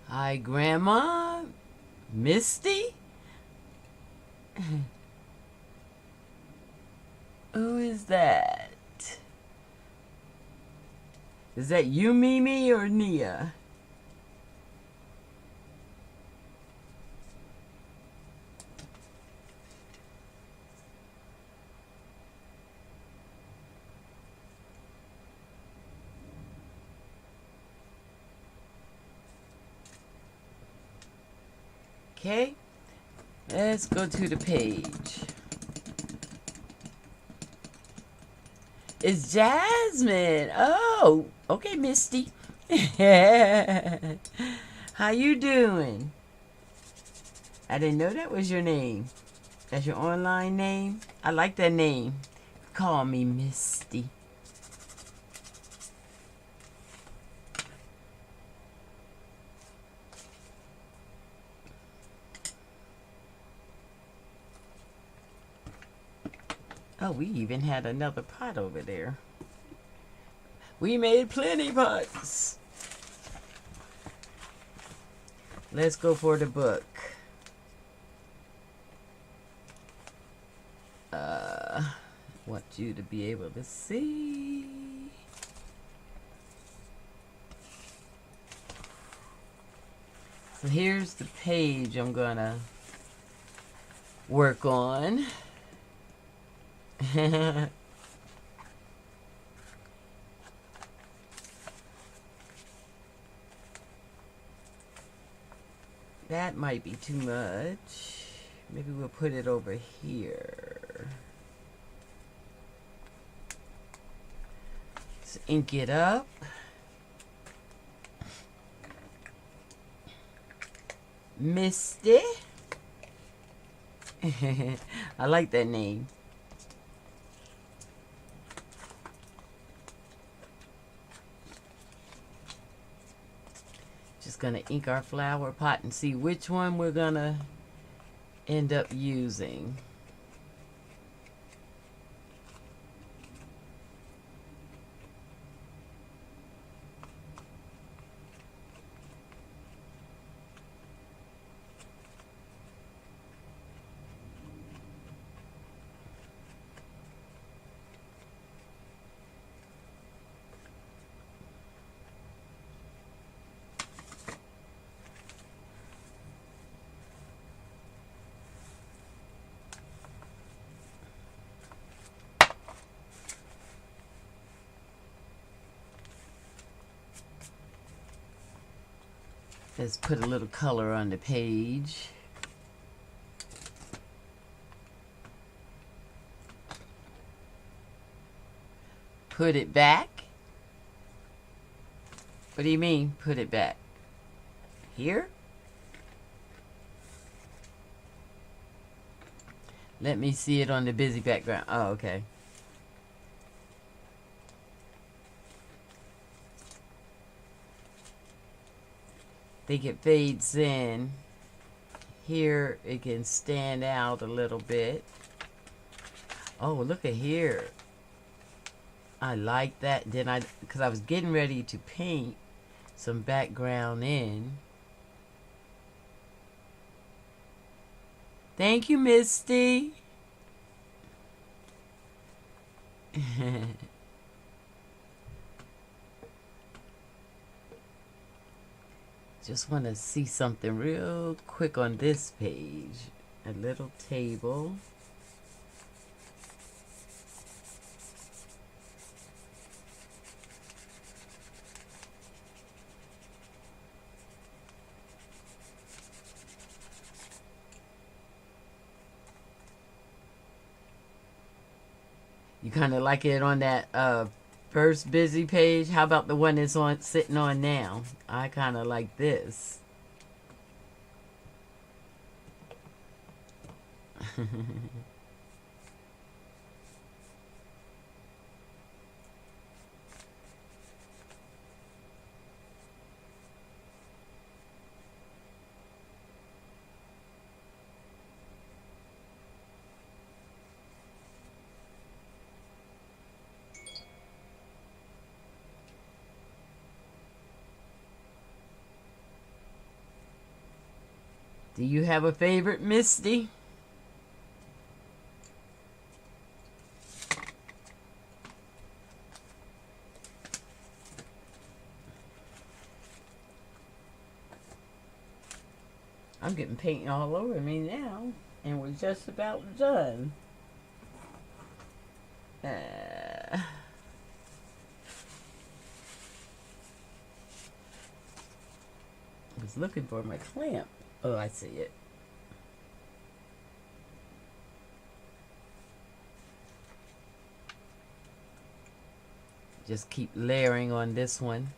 Hi, Grandma. Misty? Who is that? Is that you, Mimi, or Nia? Okay, let's go to the page. It's Jasmine. Oh, okay, Misty. How you doing? I didn't know that was your name. That's your online name? I like that name. Call me Misty. Oh, we even had another pot over there. We made plenty pots. Let's go for the book. Want you to be able to see. So here's the page I'm gonna work on. That might be too much. Maybe we'll put it over here. Let's ink it up. Misty. I like that name. Just gonna ink our flower pot and see which one we're gonna end up using. Let's put a little color on the page. Put it back. What do you mean, put it back? Here? Let me see it on the busy background. Oh, okay. I think it fades in. Here it can stand out a little bit. Oh, look at here. I like that. Then because I was getting ready to paint some background in. Thank you, Misty. Just want to see something real quick on this page. A little table. You kind of like it on that first busy page. How about the one it's on sitting on now? I kind of like this. Do you have a favorite, Misty? I'm getting paint all over me now, and we're just about done. I was looking for my clamp. Oh, I see it. Just keep layering on this one.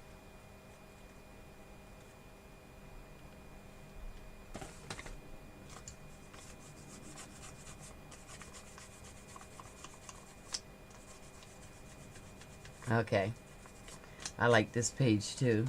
Okay. I like this page too.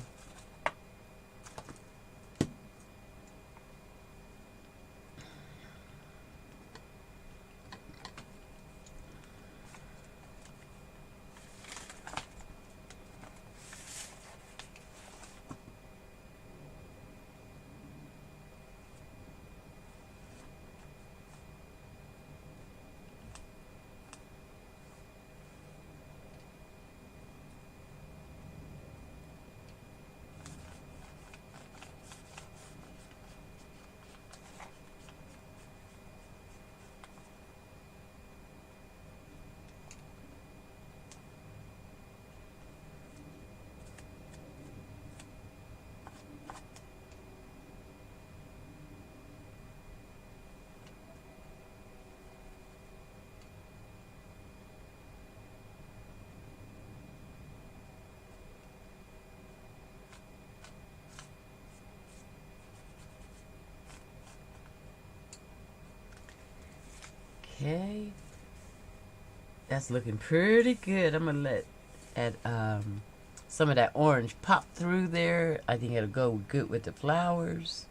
Okay, that's looking pretty good. I'm gonna let some of that orange pop through there. I think it'll go good with the flowers.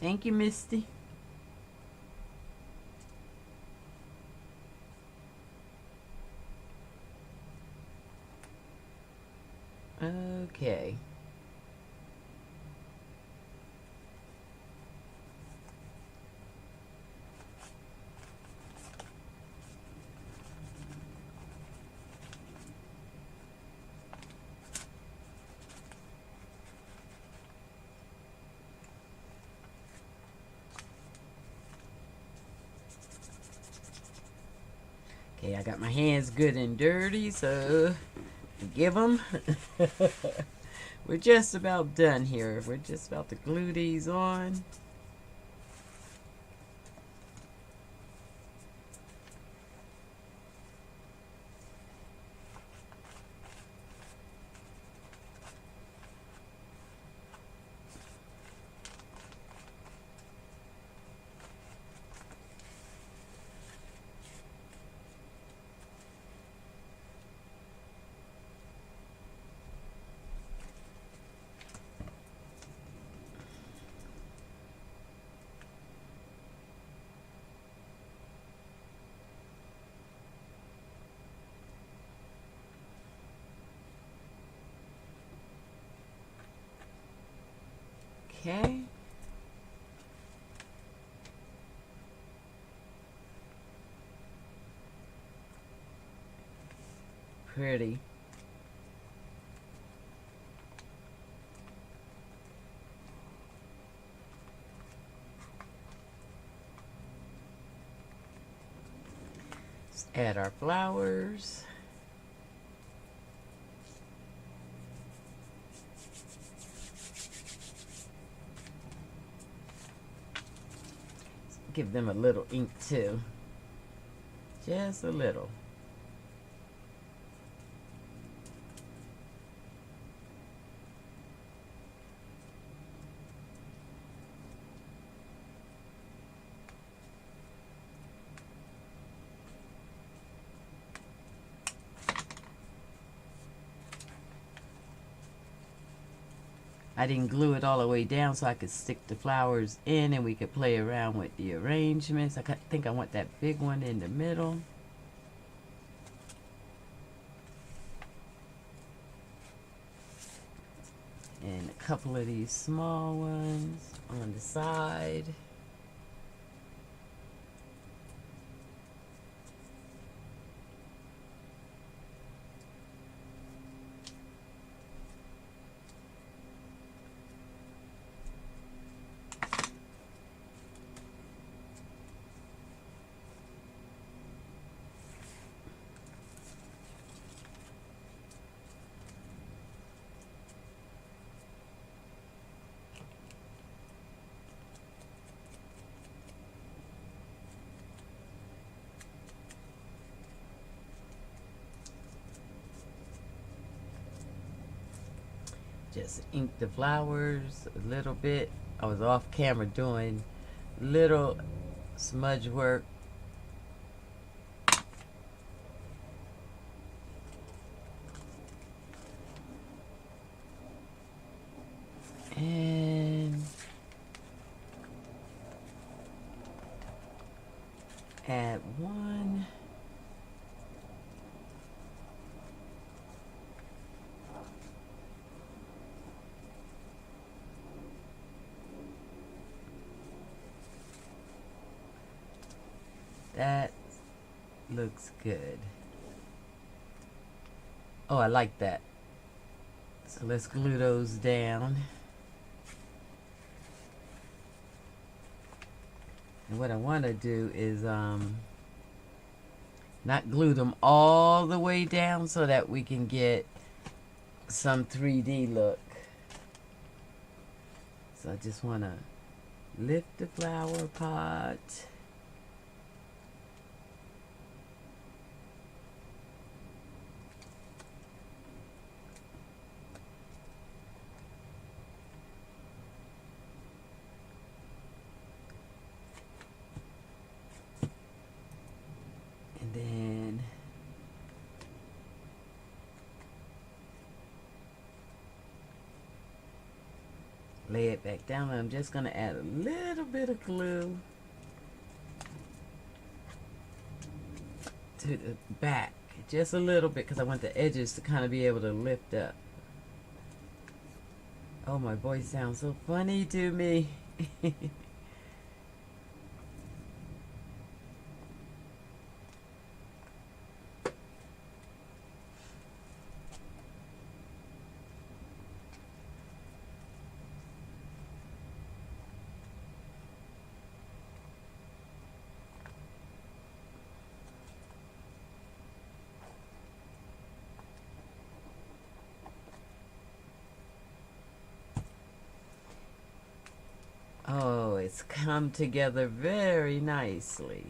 Thank you, Misty. Okay. Okay, I got my hands good and dirty, so forgive them. We're just about done here. We're just about to glue these on. Okay. Pretty. Let's add our flowers. Give them a little ink too. Just a little. I didn't glue it all the way down so I could stick the flowers in and we could play around with the arrangements. I think I want that big one in the middle. And a couple of these small ones on the side. Just ink the flowers a little bit. I was off camera doing little smudge work. And add one. That looks good. Oh, I like that. So let's glue those down. And what I want to do is not glue them all the way down so that we can get some 3D look. So I just want to lift the flower pot. And then lay it back down. I'm just going to add a little bit of glue to the back. Just a little bit because I want the edges to kind of be able to lift up. Oh, my voice sounds so funny to me. Oh, it's come together very nicely.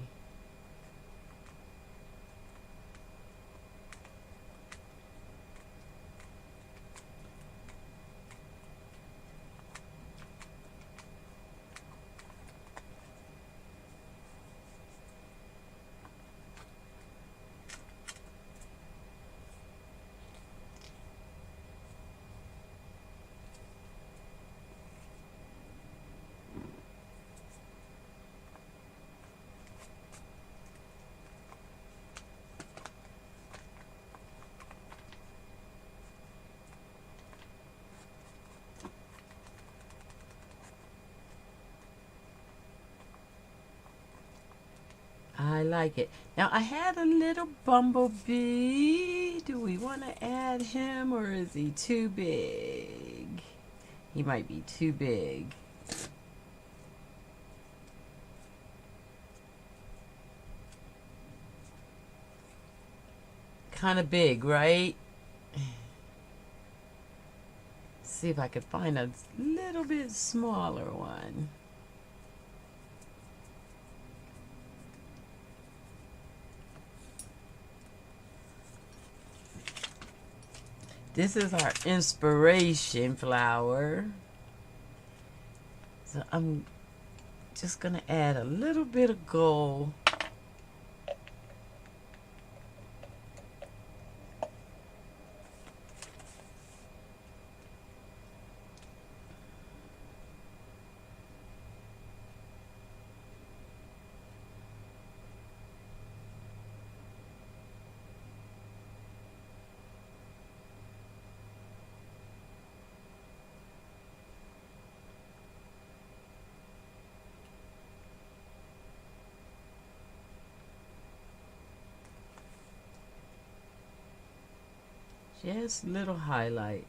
I like it. Now, I had a little bumblebee. Do we want to add him or is he too big? He might be too big. kind of big, right? See if I can find a little bit smaller one. This is our inspiration flower. So I'm just gonna add a little bit of gold. Just little highlights.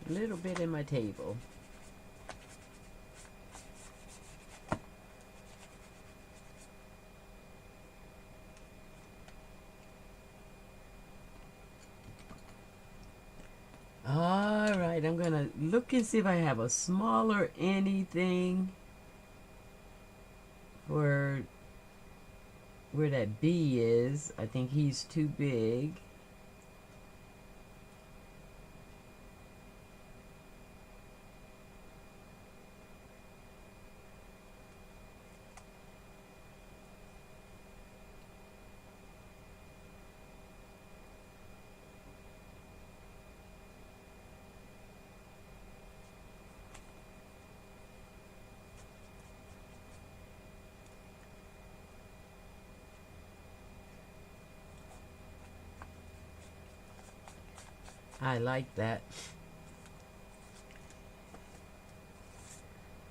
A little bit in my table. Alright, I'm gonna look and see if I have a smaller anything for where that bee is. I think he's too big. I like that.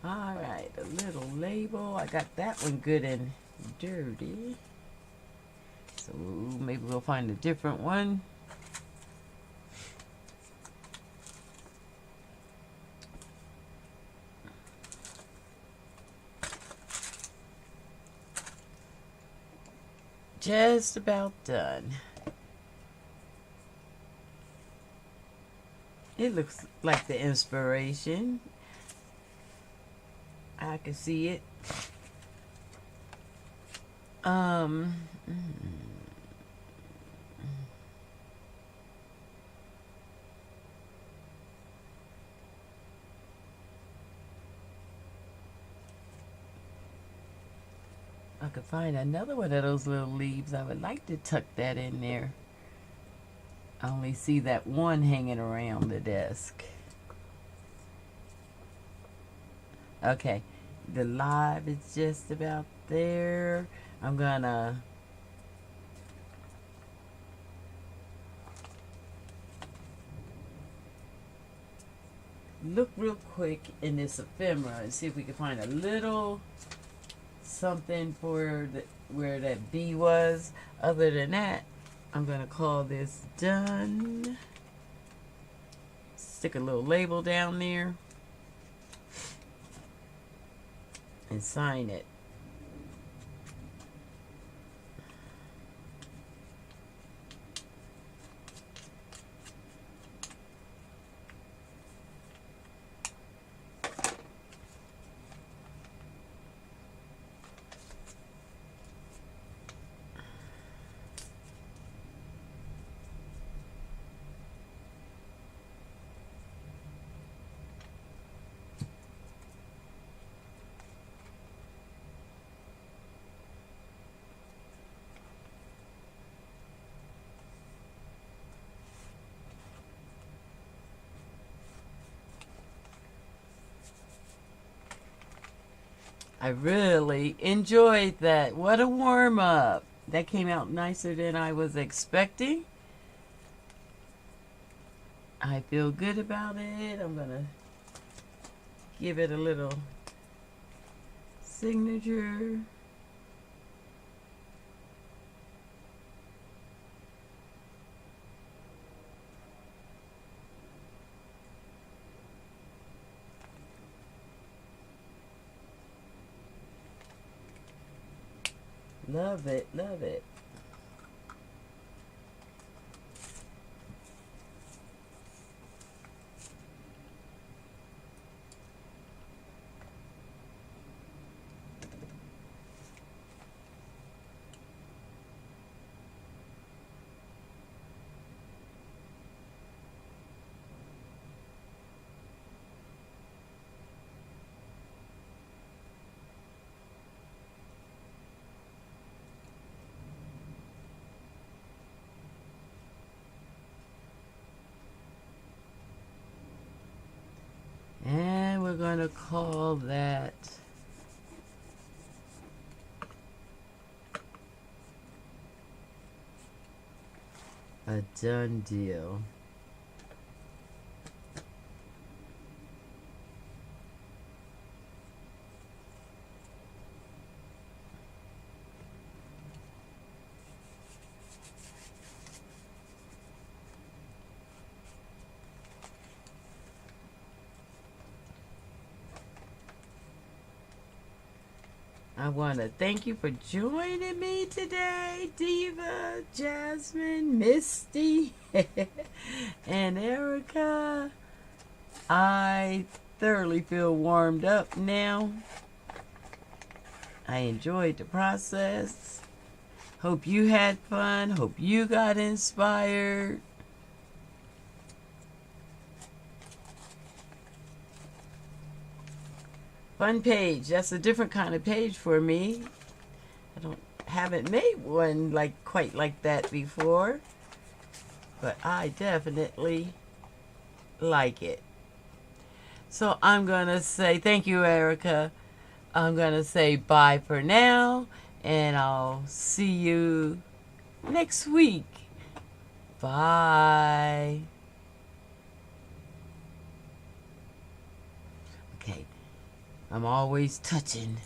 Alright, a little label. I got that one good and dirty. So maybe we'll find a different one. Just about done. It looks like the inspiration. I can see it. I could find another one of those little leaves. I would like to tuck that in there. I only see that one hanging around the desk. Okay, the live is just about there. I'm gonna look real quick in this ephemera and see if we can find a little something for where that bee was. Other than that, I'm gonna call this done. Stick a little label down there and sign it. I really enjoyed that. What a warm-up. That came out nicer than I was expecting. I feel good about it. I'm going to give it a little signature. Love it, love it. And we're going to call that a done deal. I want to thank you for joining me today, Diva, Jasmine, Misty, and Erica. I thoroughly feel warmed up now. I enjoyed the process. Hope you had fun. Hope you got inspired. Fun page. That's a different kind of page for me. Haven't made one quite like that before, but I definitely like it. So I'm gonna say thank you, Erica. I'm gonna say bye for now, and I'll see you next week. Bye. Okay. I'm always touching.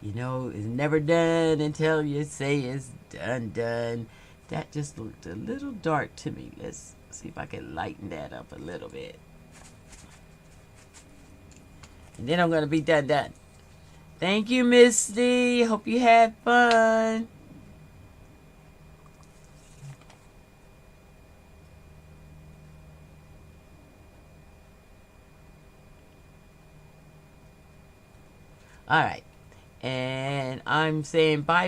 You know, it's never done until you say it's done. That just looked a little dark to me. Let's see if I can lighten that up a little bit. And then I'm going to be done. Thank you, Misty. Hope you had fun. All right. And I'm saying bye.